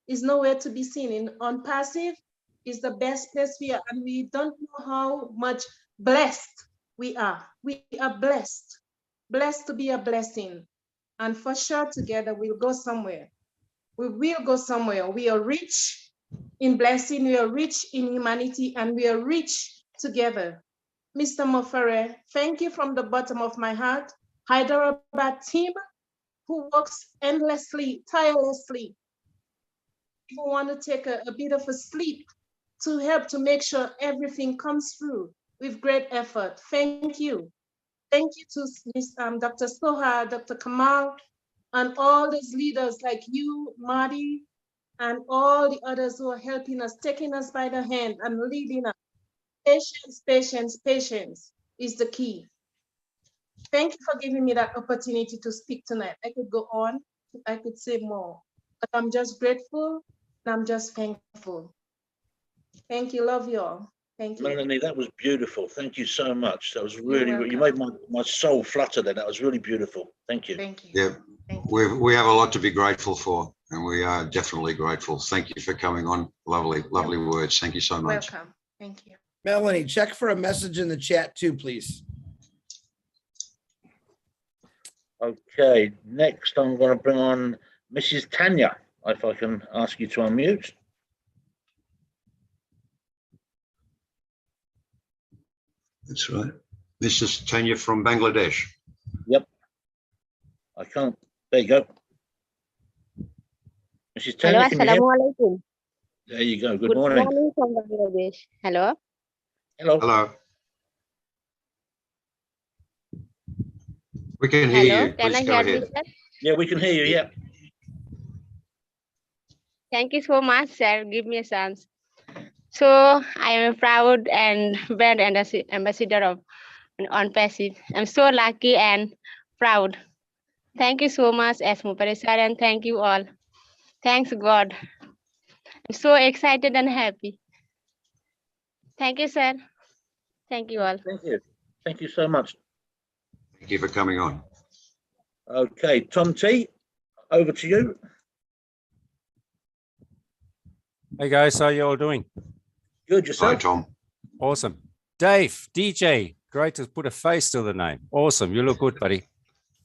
is nowhere to be seen. In ONPASSIVE is the best place we are, and we don't know how much blessed we are. We are blessed to be a blessing. And for sure, together, we'll go somewhere. We will go somewhere. We are rich in blessing, we are rich in humanity, and we are rich together. Mr. Mofere, thank you from the bottom of my heart. Hyderabad team who works endlessly, tirelessly. People want to take a bit of a sleep to help to make sure everything comes through with great effort. Thank you. Thank you to Dr. Soha, Dr. Kamal, and all those leaders like you, Marty, and all the others who are helping us, taking us by the hand and leading us. Patience, patience, patience is the key. Thank you for giving me that opportunity to speak tonight. I could go on, I could say more, but I'm just grateful and I'm just thankful. Thank you, love you all. Thank you. Melanie, that was beautiful. Thank you so much. That was really, you made my soul flutter there. That was really beautiful. Thank you. Thank you. Yeah, we have a lot to be grateful for, and we are definitely grateful. Thank you for coming on. Lovely, lovely words. Thank you so much. Welcome. Thank you. Melanie, check for a message in the chat too, please. Okay, next I'm going to bring on Mrs. Tanya, if I can ask you to unmute. That's right. Mrs. Tanya from Bangladesh. Yep. I can't. There you go. Mrs. Tanya, Hello, can you hear? Assalamualaikum. There you go. Good Good morning. morning from Bangladesh. Hello. Hello. Hello. We can hear Hello. you. Can Please I go hear me, ahead. sir? Yeah, we can hear you. Yeah. Thank you so much, sir. Give me a chance. So I am a proud and brand ambassador of ONPASSIVE. I'm so lucky and proud. Thank you so much, Mupare sir, and thank you all. Thanks God. I'm so excited and happy. Thank you, sir. Thank you all. Thank you. Thank you so much. Thank you for coming on. Okay, Tom T, over to you. Hey guys, how you all doing? Good, yourself? Hi, Tom. Awesome. Dave, DJ, great to put a face to the name. Awesome. You look good, buddy.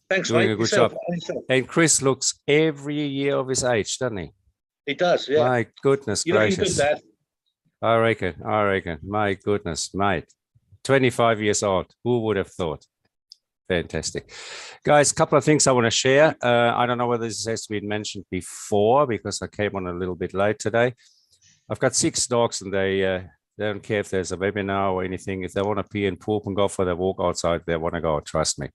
Thanks, Doing mate. a good Yourself, job. yourself. And Chris looks every year of his age, doesn't he? He does, yeah. My goodness You're looking gracious. good, Dad. I reckon. My goodness, mate. 25 years old. Who would have thought? Fantastic. Guys, a couple of things I want to share. I don't know whether this has been mentioned before because I came on a little bit late today. I've got 6 dogs and they don't care if there's a webinar or anything. If they want to pee and poop and go for their walk outside, they want to go, trust me.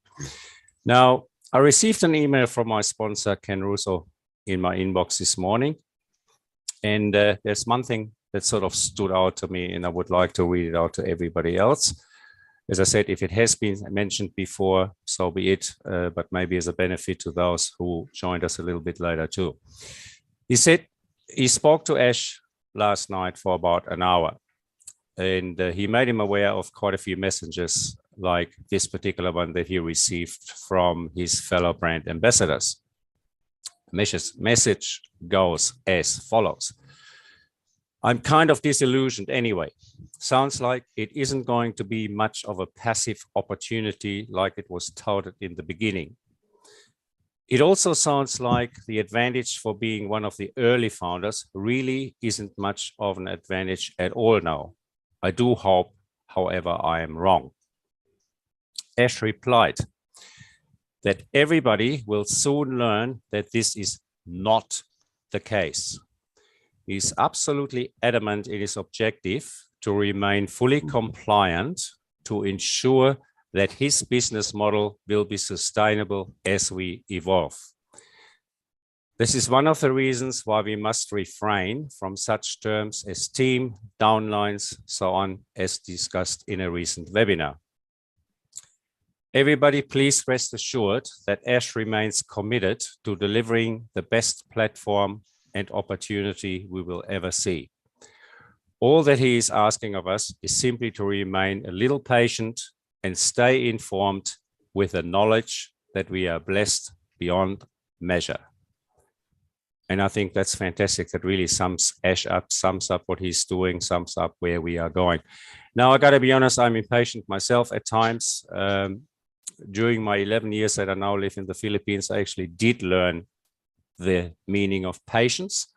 Now, I received an email from my sponsor, Ken Russo, in my inbox this morning. And there's one thing that sort of stood out to me, and I would like to read it out to everybody else. As I said, if it has been mentioned before, so be it, but maybe as a benefit to those who joined us a little bit later too. He said he spoke to Ash last night for about an hour, and he made him aware of quite a few messages like this particular one that he received from his fellow brand ambassadors. Message goes as follows. I'm kind of disillusioned anyway. Sounds like it isn't going to be much of a passive opportunity like it was touted in the beginning. It also sounds like the advantage for being one of the early founders really isn't much of an advantage at all now. I do hope, however, I am wrong. Ash replied that everybody will soon learn that this is not the case. He's absolutely adamant in his objective to remain fully compliant to ensure that his business model will be sustainable as we evolve. This is one of the reasons why we must refrain from such terms as team, downlines, so on, as discussed in a recent webinar. Everybody, please rest assured that Ash remains committed to delivering the best platform and opportunity we will ever see. All that he is asking of us is simply to remain a little patient and stay informed with the knowledge that we are blessed beyond measure. And I think that's fantastic. That really sums Ash up, sums up what he's doing, sums up where we are going. Now, I got to be honest, I'm impatient myself at times. during my 11 years that I now live in the Philippines, I actually did learn the meaning of patience.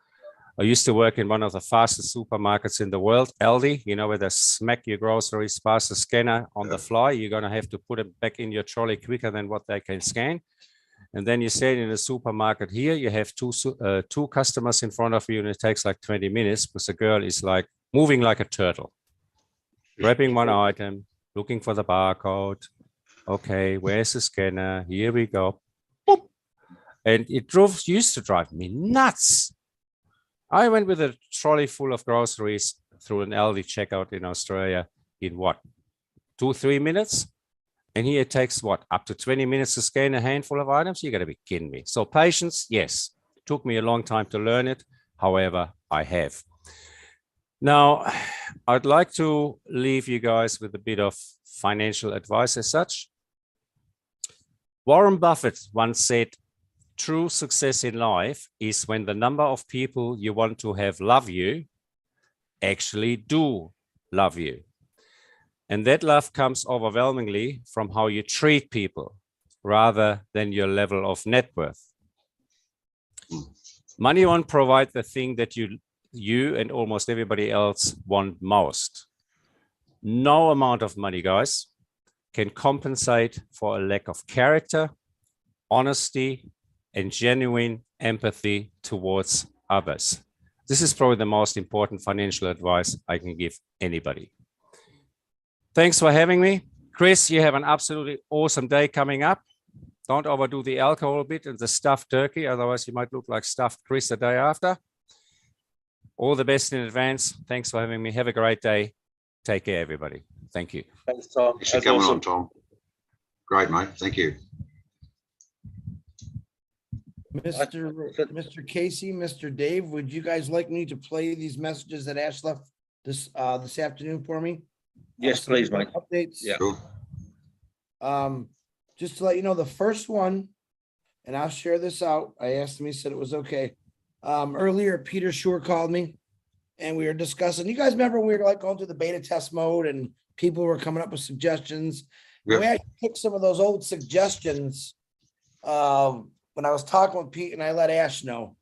I used to work in one of the fastest supermarkets in the world, Aldi, you know, where they smack your groceries past the scanner on the fly. You're going to have to put it back in your trolley quicker than what they can scan. And then you stand in a supermarket here, you have two customers in front of you, and it takes like 20 minutes because the girl is like moving like a turtle, grabbing one item, looking for the barcode. Okay, where's the scanner? Here we go. Boop. And it used to drive me nuts. I went with a trolley full of groceries through an Aldi checkout in Australia in what, 2-3 minutes? And here it takes what, up to 20 minutes to scan a handful of items? You got to be kidding me. So patience, yes, it took me a long time to learn it. However, I have. Now, I'd like to leave you guys with a bit of financial advice as such. Warren Buffett once said, true success in life is when the number of people you want to have love you actually do love you. And that love comes overwhelmingly from how you treat people rather than your level of net worth. Money won't provide the thing that you and almost everybody else want most. No amount of money, guys, can compensate for a lack of character, honesty, and genuine empathy towards others. This is probably the most important financial advice I can give anybody. Thanks for having me. Chris, you have an absolutely awesome day coming up. Don't overdo the alcohol bit and the stuffed turkey, otherwise you might look like stuffed Chris the day after. All the best in advance. Thanks for having me. Have a great day. Take care, everybody. Thank you. Thanks, Tom. Thanks for coming on, Tom. Great, mate. Thank you. Mr. Casey, Mr. Dave, would you guys like me to play these messages that Ash left this afternoon for me? Yes, please, mate. Updates. Yeah. Cool. Just to let you know, the first one, and I'll share this out. I asked him, he said it was okay. Earlier, Peter Shore called me and we were discussing. You guys remember we were like going through the beta test mode and people were coming up with suggestions. Yep. We actually picked some of those old suggestions when I was talking with Pete, and I let Ash know.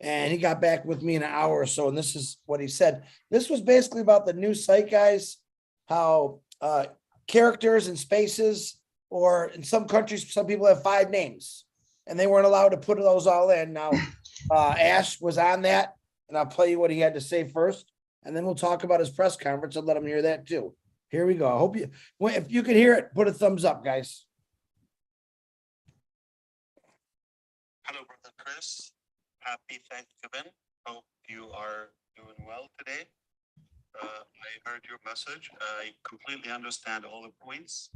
And he got back with me in an hour or so. And this is what he said. This was basically about the new site, guys, how characters and spaces, or in some countries, some people have 5 names and they weren't allowed to put those all in. Now, Ash was on that, and I'll play you what he had to say first, and then we'll talk about his press conference and let him hear that too. Here we go. I hope you, if you can hear it, put a thumbs up, guys. Hello, Brother Chris. Happy Thanksgiving. Hope you are doing well today. I heard your message. I completely understand all the points.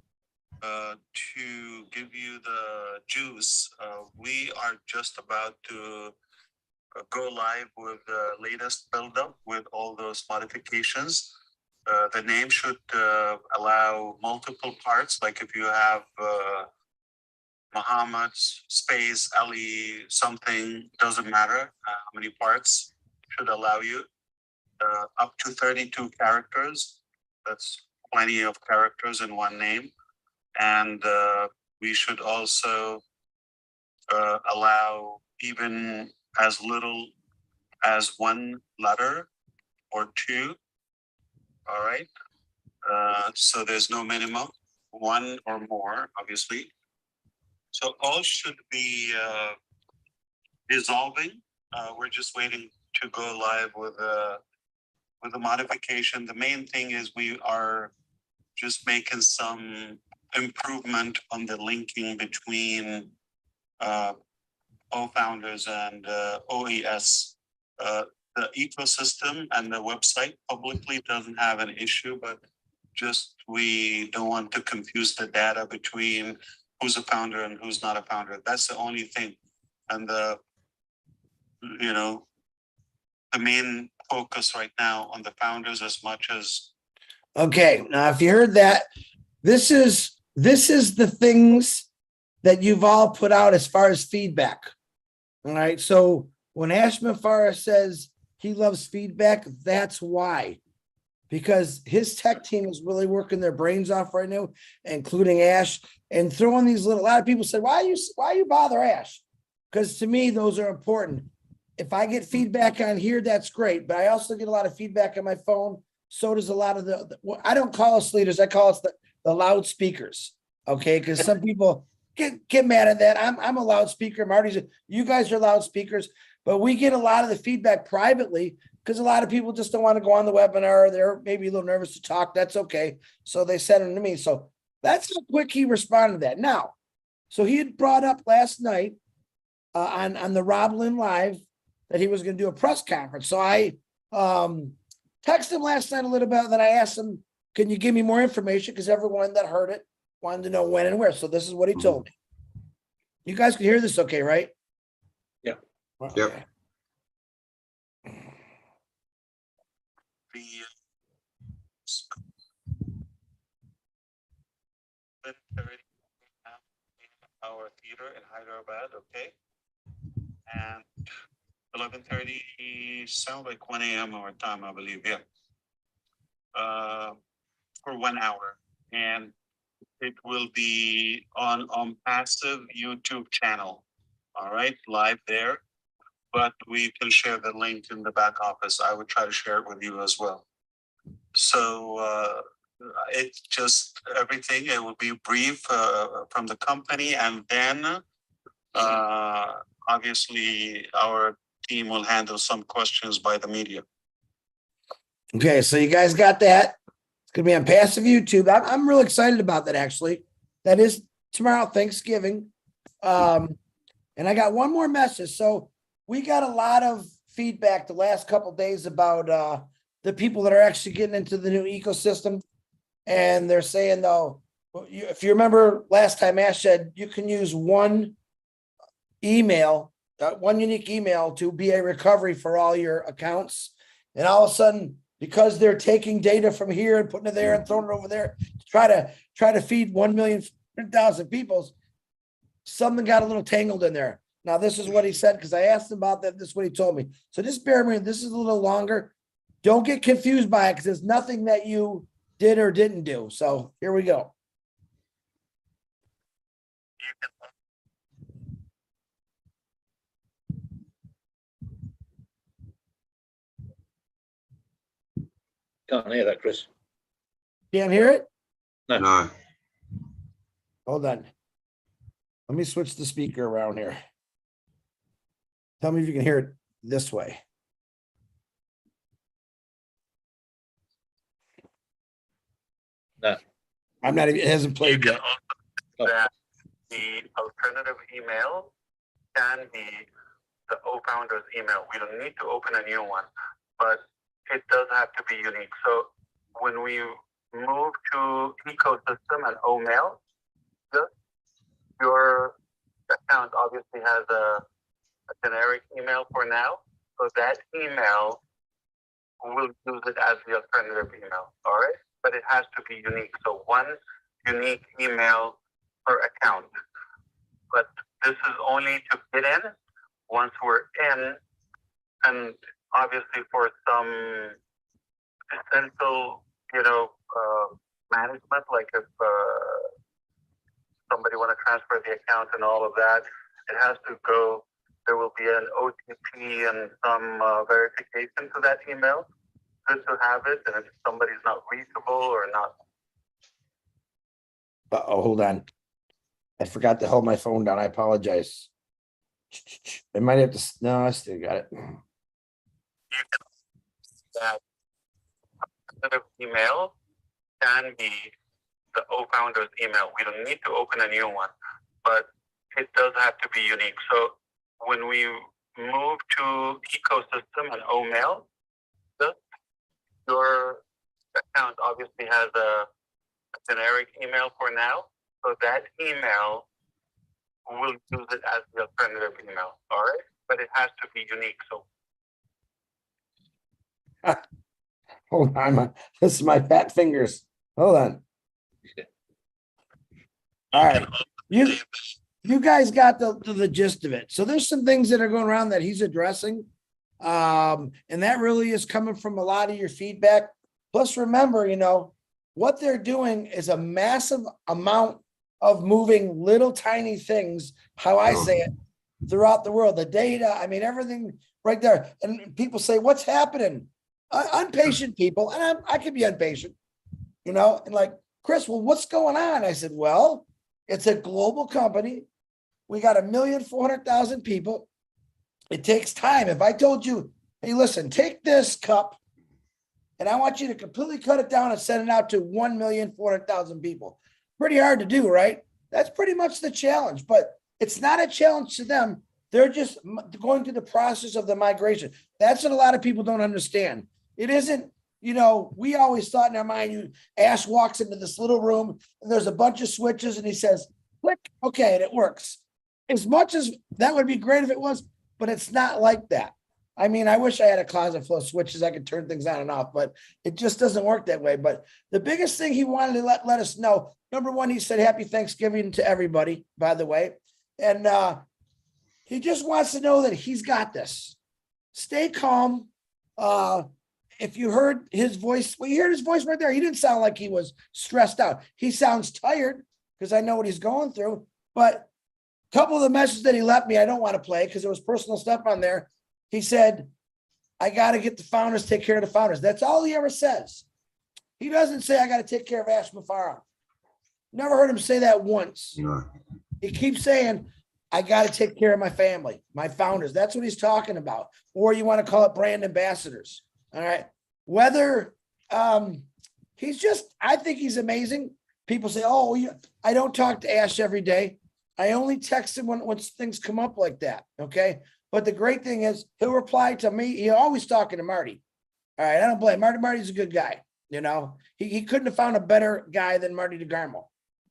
To give you the juice, we are just about to go live with the latest build-up with all those modifications. The name should allow multiple parts, like if you have Muhammad, space, Ali, something, doesn't matter how many parts, should allow you up to 32 characters. That's plenty of characters in one name. And we should also allow even as little as 1 letter or 2. All right. So there's no minimum, 1 or more, obviously. So all should be dissolving. We're just waiting to go live with the modification. The main thing is we are just making some improvement on the linking between O-Founders and OES. The ecosystem and the website publicly doesn't have an issue, but just we don't want to confuse the data between who's a founder and who's not a founder. That's the only thing. And the main focus right now on the founders as much as. Okay, now if you heard that, this is the things that you've all put out as far as feedback. All right, so when Ash Mufara says he loves feedback, that's why. because his tech team is really working their brains off right now, including Ash, and throwing these little, a lot of people said, why you bother Ash? Because to me, those are important. If I get feedback on here, that's great, but I also get a lot of feedback on my phone. So does a lot of I don't call us leaders, I call us the loudspeakers. Okay, because some people get mad at that. I'm a loudspeaker. Marty's, you guys are loudspeakers, but we get a lot of the feedback privately because a lot of people just don't want to go on the webinar. They're maybe a little nervous to talk. That's okay. So they send them to me. So that's how quick he responded to that. Now, so he had brought up last night on the Rob Lynn Live that he was going to do a press conference. So I texted him last night a little bit, and then I asked him, can you give me more information? Because everyone that heard it wanted to know when and where. So this is what he told me. You guys can hear this okay, right? Yeah. Okay. Our theater in Hyderabad, okay? And 11:30 sound like 1 a.m. our time, I believe, yeah. For 1 hour. And it will be on Passive YouTube channel. All right, live there. But we can share the link in the back office. I would try to share it with you as well. So it's just everything. It will be brief from the company, and then obviously our team will handle some questions by the media. Okay, so you guys got that. It's gonna be on Passive YouTube. I'm real excited about that, actually. That is tomorrow, Thanksgiving. And I got one more message. So we got a lot of feedback the last couple of days about the people that are actually getting into the new ecosystem. And they're saying, though, if you remember last time, Ash said you can use one email, one unique email to be a recovery for all your accounts. And all of a sudden, because they're taking data from here and putting it there and throwing it over there to try to feed 1,000,000 people, something got a little tangled in there. Now, this is what he said, because I asked him about that. This is what he told me. So just bear in mind, this is a little longer. Don't get confused by it, because there's nothing that you did or didn't do. So here we go. Can't hear that, Chris. Can't hear it? No. Hold on. Let me switch the speaker around here. Tell me if you can hear it this way. No. I'm not even, it hasn't played yet. That the alternative email can be the O-Founders email. We don't need to open a new one, but it does have to be unique. So when we move to ecosystem and O-Mail, your account obviously has a generic email for now. So that email, we'll use it as the alternative email, all right? But it has to be unique. So one unique email per account. But this is only to get in. Once we're in, and obviously for some essential, management, like if somebody want to transfer the account and all of that, it has to go. There will be an OTP and some verification to that email. Good to have it, and if somebody's not reachable or not. Oh, hold on. I forgot to hold my phone down. I apologize. I might have to. No, I still got it. That email can be the O-Founders email. We don't need to open a new one, but it does have to be unique. So when we move to ecosystem and O-Mail, your account obviously has a generic email for now. So that email, we'll use it as the alternative email, all right? But it has to be unique. So Hold on. This is my fat fingers. Hold on. All right. You guys got the gist of it. So there's some things that are going around that he's addressing. And that really is coming from a lot of your feedback. Plus, remember, what they're doing is a massive amount of moving little tiny things, how I say it, throughout the world. The data, I mean, everything right there. And people say, what's happening? Impatient people, and I could be impatient, and like, Chris, well, what's going on? I said, well, it's a global company. We got 1,400,000 people. It takes time. If I told you, hey, listen, take this cup and I want you to completely cut it down and send it out to 1,400,000 people. Pretty hard to do, right? That's pretty much the challenge, but it's not a challenge to them. They're just going through the process of the migration. That's what a lot of people don't understand. It isn't, we always thought in our mind, Ash walks into this little room and there's a bunch of switches and he says, click, okay, and it works. As much as that would be great if it was, but it's not like that. I mean, I wish I had a closet full of switches. I could turn things on and off, but it just doesn't work that way. But the biggest thing he wanted to let us know, number one, he said, Happy Thanksgiving to everybody, by the way. And he just wants to know that he's got this. Stay calm. If you heard his voice, well, you heard his voice right there. He didn't sound like he was stressed out. He sounds tired because I know what he's going through. But a couple of the messages that he left me, I don't want to play because there was personal stuff on there. He said, I got to get the founders, take care of the founders. That's all he ever says. He doesn't say, I got to take care of Ash Mufara. Never heard him say that once. No. He keeps saying, I got to take care of my family, my founders. That's what he's talking about. Or you want to call it brand ambassadors. All right. Whether he's just, I think he's amazing. People say, oh, yeah, I don't talk to Ash every day. I only text him when things come up like that. Okay. But the great thing is he'll reply to me. He's always talking to Marty. All right. I don't blame Marty. Marty's a good guy. He couldn't have found a better guy than Marty DeGarmo,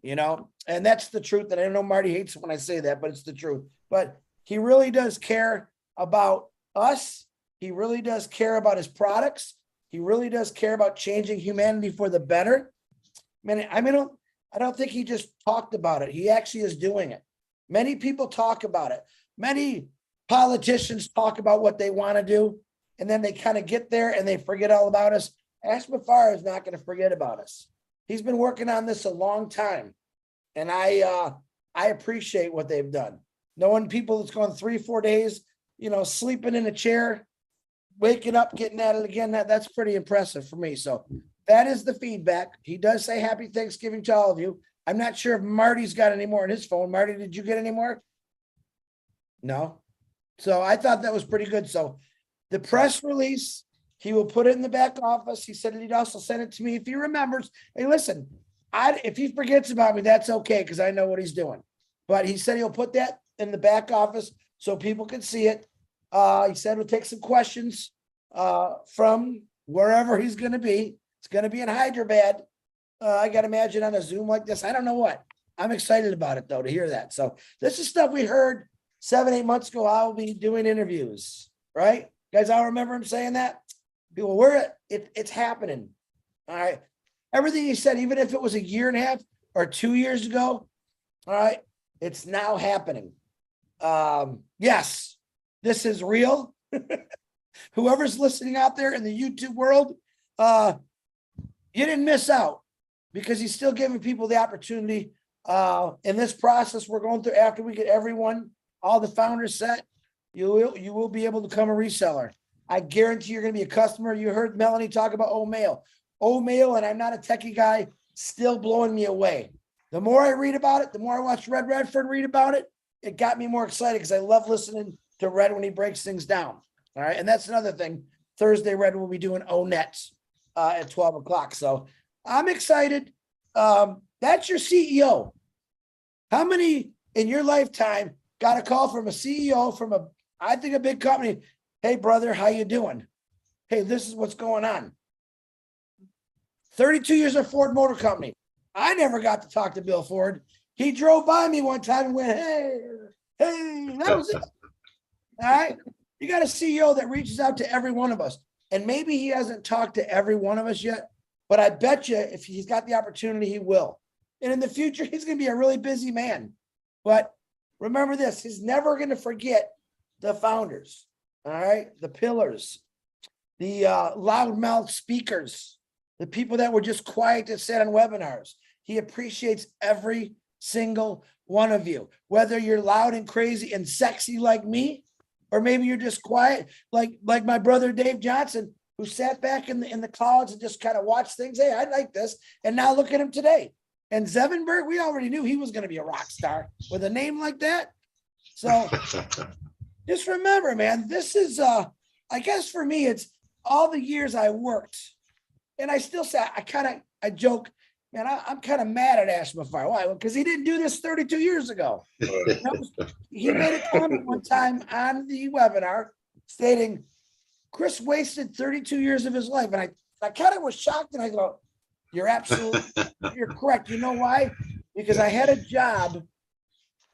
and that's the truth. And I know Marty hates it when I say that, but it's the truth. But he really does care about us. He really does care about his products. He really does care about changing humanity for the better. I don't think he just talked about it. He actually is doing it. Many people talk about it. Many politicians talk about what they want to do, and then they kind of get there and they forget all about us. Ash Mufara is not going to forget about us. He's been working on this a long time, and I appreciate what they've done. Knowing people that's gone 3-4 days, sleeping in a chair, waking up, getting at it again, that's pretty impressive for me. So that is the feedback. He does say Happy Thanksgiving to all of you. I'm not sure if Marty's got any more on his phone. Marty, did you get any more? No. So I thought that was pretty good. So the press release, he will put it in the back office. He said he'd also send it to me if he remembers. Hey, listen, if he forgets about me, that's okay because I know what he's doing. But he said he'll put that in the back office so people can see it. He said we'll take some questions from wherever he's going to be. It's going to be in Hyderabad. I got to imagine on a Zoom like this. I don't know what. I'm excited about it, though, to hear that. So this is stuff we heard 7-8 months ago. I will be doing interviews, right? Guys, I remember him saying that. People, it's happening. All right. Everything he said, even if it was 1.5 years or 2 years ago, all right, it's now happening. Yes, this is real. Whoever's listening out there in the YouTube world, you didn't miss out because he's still giving people the opportunity. In this process we're going through, after we get everyone, all the founders set, you will be able to become a reseller. I guarantee you're going to be a customer. You heard Melanie talk about OMail. OMail, and I'm not a techie guy, still blowing me away. The more I read about it, the more I watch Red Redford read about it, it got me more excited because I love listening to Red when he breaks things down. All right. And that's another thing. Thursday, Red will be doing ONET at 12 o'clock. So I'm excited. That's your CEO. How many in your lifetime got a call from a CEO from I think a big company? Hey, brother, how you doing? Hey, this is what's going on. 32 years at Ford Motor Company. I never got to talk to Bill Ford. He drove by me one time and went, hey, that was it. All right. You got a CEO that reaches out to every one of us. And maybe he hasn't talked to every one of us yet, but I bet you if he's got the opportunity, he will. And in the future, he's going to be a really busy man. But remember this, he's never going to forget the founders, all right? The pillars, the loudmouth speakers, the people that were just quiet that sat on webinars. He appreciates every single one of you, whether you're loud and crazy and sexy like me, or maybe you're just quiet like my brother Dave Johnson, who sat back in the clouds and just kind of watched things. Hey, I like this. And now look at him today. And Zevenberg, we already knew he was going to be a rock star with a name like that. So just remember, man, this is, I guess for me, it's all the years I worked. And I still say, I joke, man, I'm kind of mad at Ash Mafar. Why? Because he didn't do this 32 years ago. He made a comment one time on the webinar stating, Chris wasted 32 years of his life. And I kind of was shocked, and I go, you're correct. You know why? Because I had a job,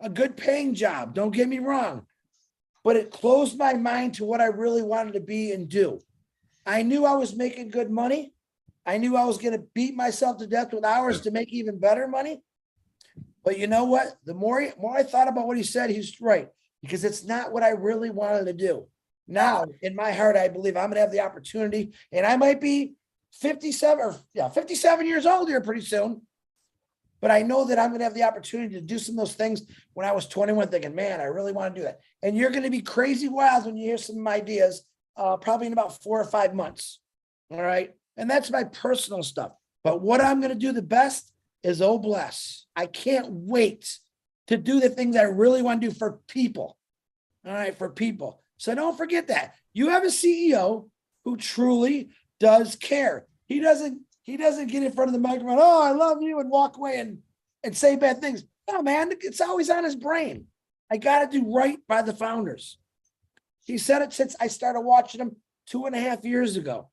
a good paying job. Don't get me wrong, but it closed my mind to what I really wanted to be and do. I knew I was making good money. I knew I was going to beat myself to death with hours to make even better money. But you know what? The more I thought about what he said, he's right, because it's not what I really wanted to do. Now, in my heart, I believe I'm going to have the opportunity, and I might be 57 years old here pretty soon. But I know that I'm going to have the opportunity to do some of those things when I was 21, thinking, man, I really want to do that. And you're going to be crazy wild when you hear some ideas, probably in about 4 or 5 months. All right. And that's my personal stuff. But what I'm going to do the best is, oh, bless. I can't wait to do the things I really want to do for people. All right. For people. So don't forget that you have a CEO who truly does care. He doesn't get in front of the microphone, oh, I love you, and walk away and say bad things. No, man, it's always on his brain. I got to do right by the founders. He said it since I started watching him 2.5 years ago.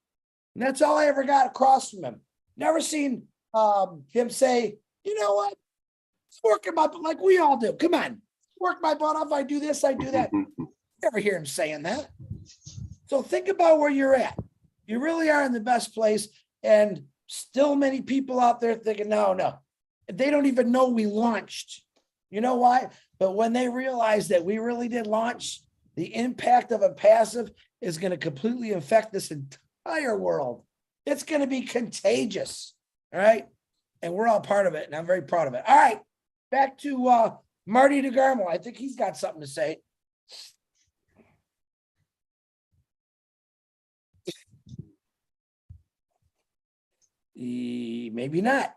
And that's all I ever got across from him. Never seen him say, you know what? It's working my butt, like we all do. Come on, work my butt off. I do this, I do that. Never hear him saying that. So think about where you're at. You really are in the best place. And still many people out there thinking, no. They don't even know we launched. You know why? But when they realize that we really did launch, the impact of ONPASSIVE is going to completely affect this entire world. It's going to be contagious. All right. And we're all part of it. And I'm very proud of it. All right. Back to Marty DeGarmo. I think he's got something to say. Maybe not.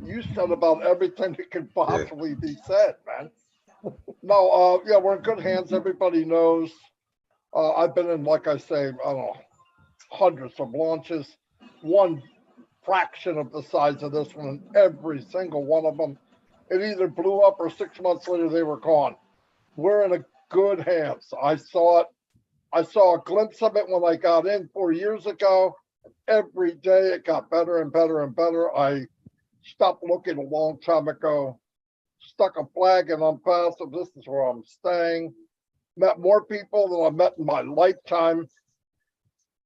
You said about everything that could possibly be said, man. No, yeah, we're in good hands. Everybody knows. I've been in, like I say, I don't know, hundreds of launches, one fraction of the size of this one, and every single one of them, it either blew up or 6 months later they were gone. We're in a good hands. I saw a glimpse of it when I got in 4 years ago. Every day it got better and better and better. I stopped looking a long time ago, stuck a flag in ONPASSIVE. This is where I'm staying. Met more people than I met in my lifetime.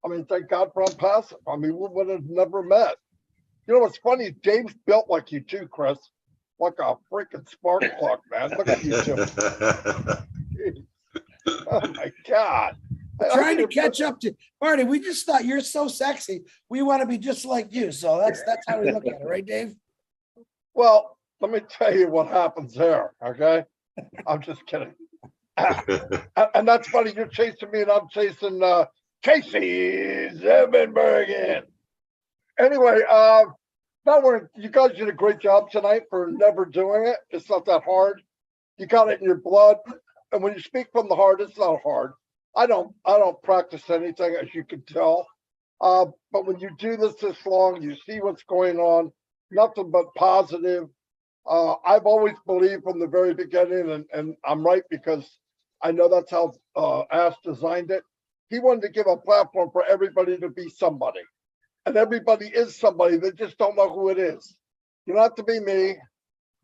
I mean, thank God for ONPASSIVE. I mean, we would have never met. You know what's funny? Dave's built like you too, Chris. Like a freaking spark plug, man. Look at you two. Oh my God. Trying to catch up to Marty. We just thought you're so sexy. We want to be just like you. So that's how we look at it, right, Dave? Well, let me tell you what happens there. Okay. I'm just kidding. And that's funny. You're chasing me and I'm chasing Casey Zevenbergen. Anyway, you guys did a great job tonight for never doing it. It's not that hard. You got it in your blood. And when you speak from the heart, it's not hard. I don't practice anything, as you can tell. But when you do this long, you see what's going on, nothing but positive. I've always believed from the very beginning, and I'm right because I know that's how Ash designed it. He wanted to give a platform for everybody to be somebody. And everybody is somebody. They just don't know who it is. You don't have to be me.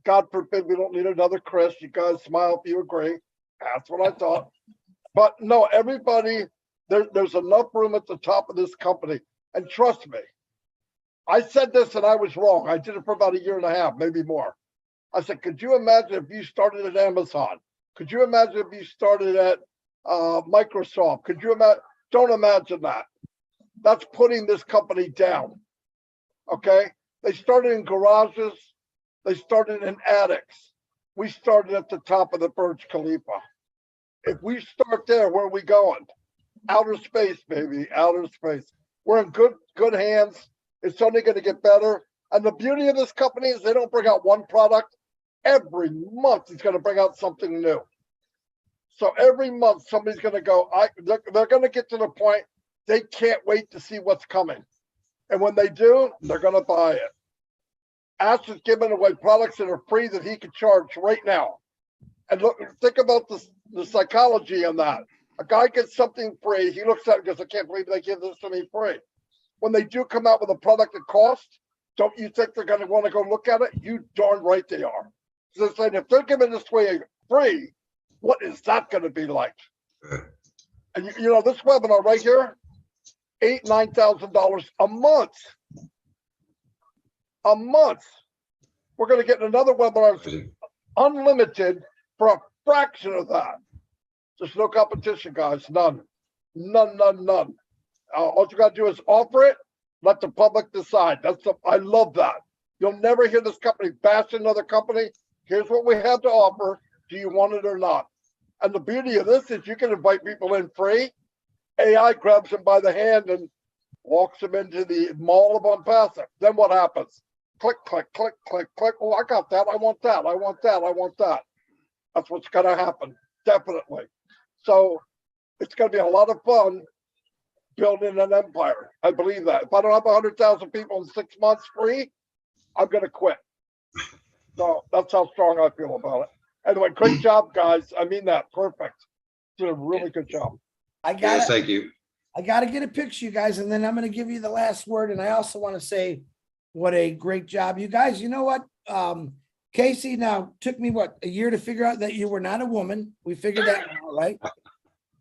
God forbid we don't need another Chris. You guys smile if you agree. That's what I thought. But no, everybody, there's enough room at the top of this company. And trust me, I said this and I was wrong. I did it for about 1.5 years, maybe more. I said, could you imagine if you started at Amazon? Could you imagine if you started at Microsoft? Could you imagine? Don't imagine that. That's putting this company down. Okay? They started in garages. They started in attics. We started at the top of the Burj Khalifa. If we start there, where are we going? Outer space, baby, outer space. We're in good hands. It's only going to get better. And the beauty of this company is they don't bring out one product. Every month, he's going to bring out something new. So every month, somebody's going to go, they're going to get to the point they can't wait to see what's coming. And when they do, they're going to buy it. Ash is giving away products that are free that he can charge right now. And look, think about the psychology on that. A guy gets something free. He looks at it and goes, I can't believe they give this to me free. When they do come out with a product that costs, don't you think they're going to want to go look at it? You darn right they are. So they're saying, if they're giving this away free, what is that going to be like? And you know, this webinar right here, $8,000 to $9,000 a month. A month. We're going to get another webinar unlimited for a fraction of that. There's no competition, guys. None. None. All you got to do is offer it. Let the public decide. I love that. You'll never hear this company bash another company. Here's what we have to offer. Do you want it or not? And the beauty of this is you can invite people in free. AI grabs them by the hand and walks them into the mall of ONPASSIVE. Then what happens? Click, click, click, click, click. Oh, I got that. I want that. I want that. I want that. That's what's going to happen. Definitely. So it's going to be a lot of fun building an empire. I believe that. If I don't have 100,000 people in 6 months free, I'm going to quit. So that's how strong I feel about it. Anyway, great job, guys. I mean that. Perfect. Did a really good job. Thank you. I got to get a picture, you guys, and then I'm going to give you the last word. And I also want to say what a great job. You guys, you know what? Casey, now took me, a year to figure out that you were not a woman. We figured that out, right?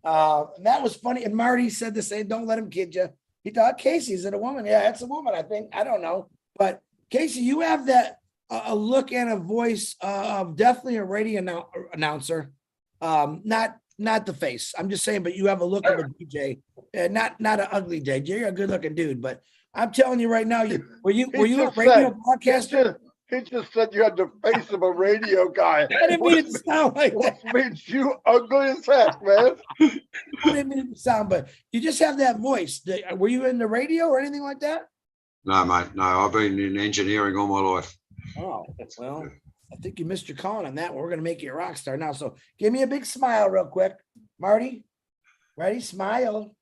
And that was funny. And Marty said the same, don't let him kid you. He thought, Casey, is it a woman? Yeah, it's a woman, I think. I don't know. But Casey, you have that a look and a voice of definitely a radio announcer. Not the face. I'm just saying, but you have a look of a DJ, not an ugly DJ. You're a good looking dude, but I'm telling you right now, were you a radio broadcaster? He just said you had the face of a radio guy. I didn't mean it to sound like that. Which means you ugly as heck, man. I didn't mean it to sound, but you just have that voice. Were you in the radio or anything like that? No, mate. No, I've been in engineering all my life. Oh, well, I think you missed your calling on that one. We're going to make you a rock star now. So give me a big smile real quick. Marty, ready? Smile.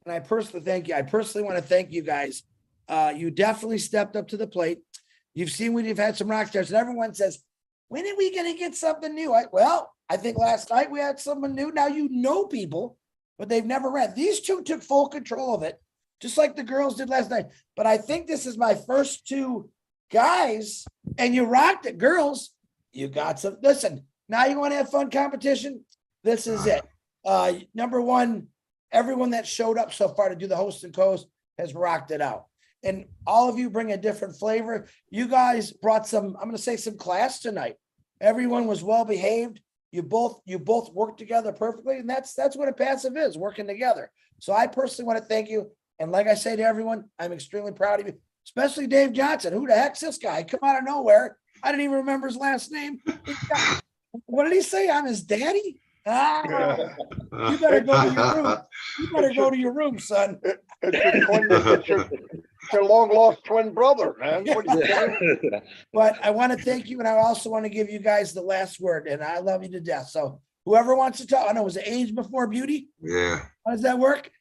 And I personally thank you. I personally want to thank you guys. You definitely stepped up to the plate. You've seen we've had some rock stars, and everyone says, when are we going to get something new? I think last night we had someone new. Now you know people, but they've never read. These two took full control of it, just like the girls did last night. But I think this is my first two guys, and you rocked it. Girls, you got some. Listen, now you want to have fun competition? This is it. Number one, everyone that showed up so far to do the host and coast has rocked it out. And all of you bring a different flavor. You guys brought some, I'm going to say some class tonight. Everyone was well behaved. You both worked together perfectly. And that's what a passive is, working together. So I personally want to thank you. And like I say to everyone, I'm extremely proud of you, especially Dave Johnson. Who the heck's this guy? Come out of nowhere. I didn't even remember his last name. What did he say? I'm his daddy? You better go to your room. You better go to your room, son. It's your long lost twin brother, man. What are you doing? But I want to thank you, and I also want to give you guys the last word. And I love you to death. So whoever wants to talk, I know, was it age before beauty? Yeah. How does that work?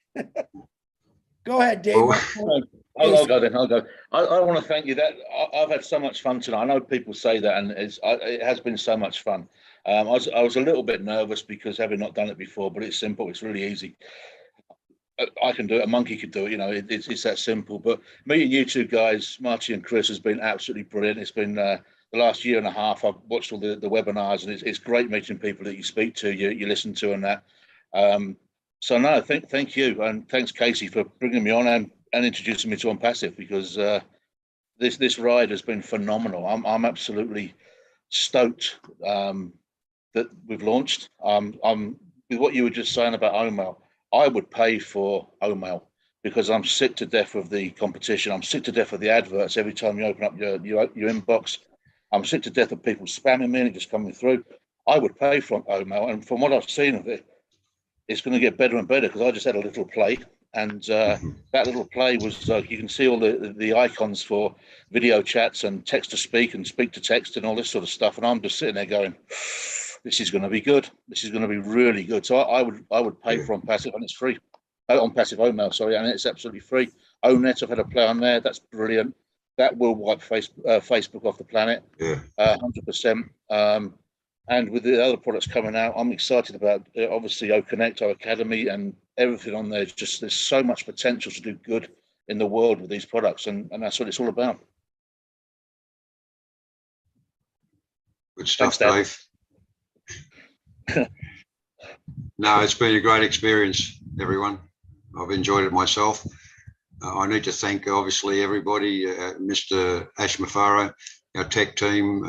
Go ahead, Dave. I'll go then. I'll go. I want to thank you. I've had so much fun tonight. I know people say that, and it has been so much fun. I was a little bit nervous because having not done it before, but it's simple. It's really easy. I can do it. A monkey could do it. You know, it's that simple. But meeting you two guys, Marty and Chris, has been absolutely brilliant. It's been the last year and a half. I've watched all the webinars, and it's great meeting people that you speak to, you listen to, and that. So no, thank you, and thanks Casey for bringing me on and introducing me to ONPASSIVE, because this ride has been phenomenal. I'm absolutely stoked that we've launched. With what you were just saying about Omar, I would pay for OMAL because I'm sick to death of the competition. I'm sick to death of the adverts every time you open up your inbox. I'm sick to death of people spamming me and it just coming through. I would pay for OMAL, and from what I've seen of it, it's going to get better and better because I just had a little play, and that little play was you can see all the icons for video chats and text to speak and speak to text and all this sort of stuff, and I'm just sitting there going, this is going to be good. This is going to be really good. So I would pay for ONPASSIVE, and it's free. ONPASSIVE OMAL, sorry, and it's absolutely free. ONET, I've had a play on there. That's brilliant. That will wipe Facebook off the planet, 100%. And with the other products coming out, I'm excited about obviously OConnect, our Academy, and everything on there. Just there's so much potential to do good in the world with these products, and that's what it's all about. Good stuff, Dave. No, it's been a great experience, everyone. I've enjoyed it myself. I need to thank, obviously, everybody, Mr. Ash Mufara, our tech team,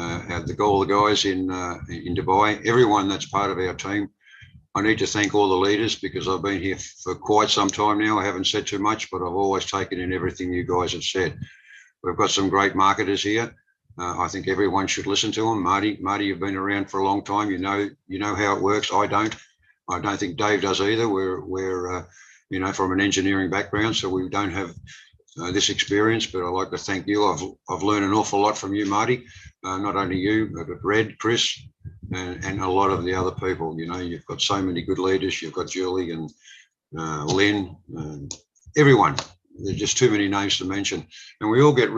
all the guys in Dubai, everyone that's part of our team. I need to thank all the leaders because I've been here for quite some time now. I haven't said too much, but I've always taken in everything you guys have said. We've got some great marketers here. I think everyone should listen to them. Marty, you've been around for a long time. You know how it works. I don't think Dave does either. We're from an engineering background, so we don't have this experience, but I'd like to thank you. I've learned an awful lot from you, Marty. Not only you, but Red, Chris, and a lot of the other people. You've got so many good leaders. You've got Julie and Lynn, everyone. There's just too many names to mention, and we all get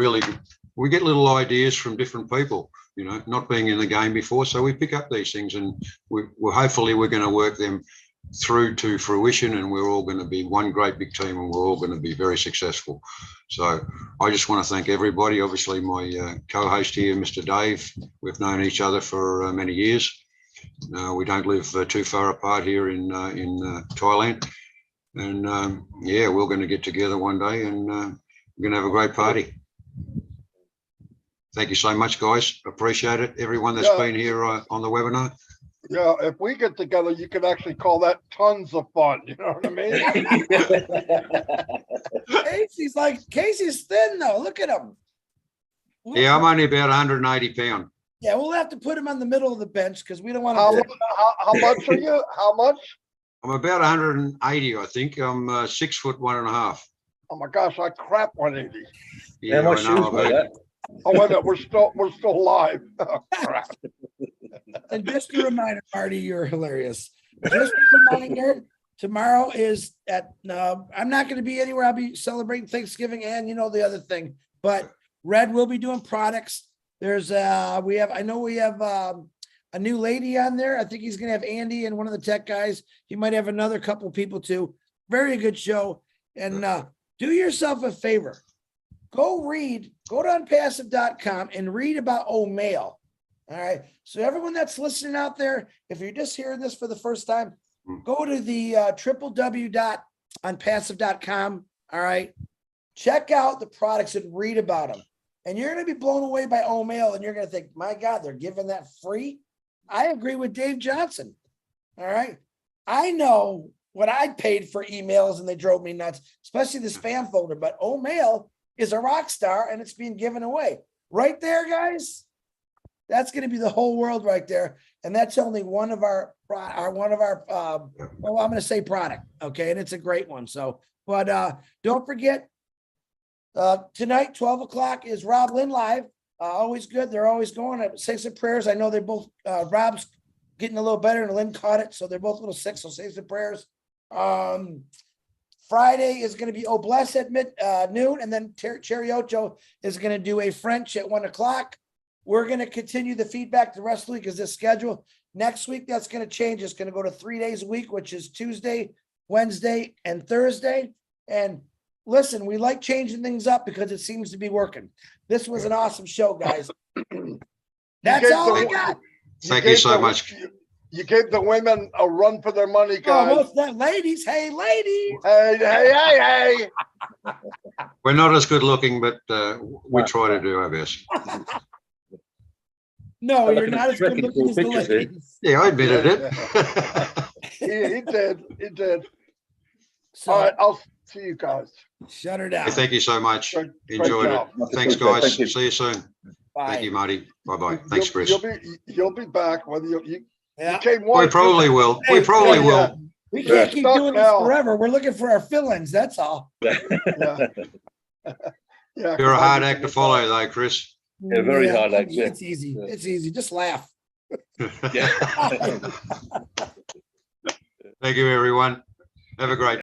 we get little ideas from different people. Not being in the game before, so we pick up these things, and we're hopefully going to work them through to fruition, and we're all going to be one great big team, and we're all going to be very successful. So I just want to thank everybody. Obviously my co-host here, Mr. Dave, we've known each other for many years. We don't live too far apart here in Thailand, and we're going to get together one day, and we're going to have a great party. Thank you so much, guys. Appreciate it. Everyone that's been here on the webinar. Yeah, if we get together, you could actually call that tons of fun. You know what I mean? Casey's thin though. Look at him. Yeah, I'm only about 180 pounds. Yeah, we'll have to put him on the middle of the bench because we don't want to. How much are you? How much? I'm about 180, I think. I'm 6'1.5". Oh my gosh, I crap 180. Yeah, I know. Oh, wait a minute, we're still live. Oh, crap. And just a reminder, Marty, you're hilarious. Just a reminder, tomorrow is I'm not going to be anywhere. I'll be celebrating Thanksgiving and the other thing. But Red will be doing products. There's we have a new lady on there. I think he's going to have Andy and one of the tech guys. He might have another couple people too. Very good show. And do yourself a favor. Go to ONPASSIVE.com and read about OMAL. All right. So everyone that's listening out there, if you're just hearing this for the first time, go to the www.onpassive.com. All right. Check out the products and read about them. And you're going to be blown away by OMAL, and you're going to think, my God, they're giving that free. I agree with Dave Johnson. All right. I know what I paid for emails and they drove me nuts, especially the spam folder, but OMAL is a rock star and it's being given away right there, guys. That's going to be the whole world right there. And that's only one of our I'm going to say product. Okay. And it's a great one. So, but don't forget tonight, 12 o'clock is Rob Lynn live. Always good. They're always going. Say some prayers. I know they're both, Rob's getting a little better and Lynn caught it. So they're both a little sick. So say some prayers. Friday is going to be Bless at noon, and then Cherry Ocho is going to do a French at 1 o'clock. We're going to continue the feedback the rest of the week as this schedule. Next week, that's going to change. It's going to go to 3 days a week, which is Tuesday, Wednesday, and Thursday. And listen, we like changing things up because it seems to be working. This was an awesome show, guys. That's all I got. Thank you so much. You gave the women a run for their money, guys. Oh, what's that? Ladies, hey, ladies. Hey. We're not as good looking, but we try to do our best. No, you're not as good looking as the ladies. Yeah, I admitted it. He did. So All right, I'll see you guys. shut her down. Thank you so much. Great Enjoyed it. job. Thanks, guys. See you soon. Bye. Thank you, Marty. Bye-bye. Thanks, Chris. You'll be back whether you Yeah. came We once. probably will. We Hey, probably hey, will. We can't keep Stuck doing this now. forever. We're looking for our fill-ins. That's all. Yeah. Yeah. You're a hard act to follow, though, Chris. Yeah, very hard, like, yeah. It's easy. It's easy. Just laugh. Thank you, everyone. Have a great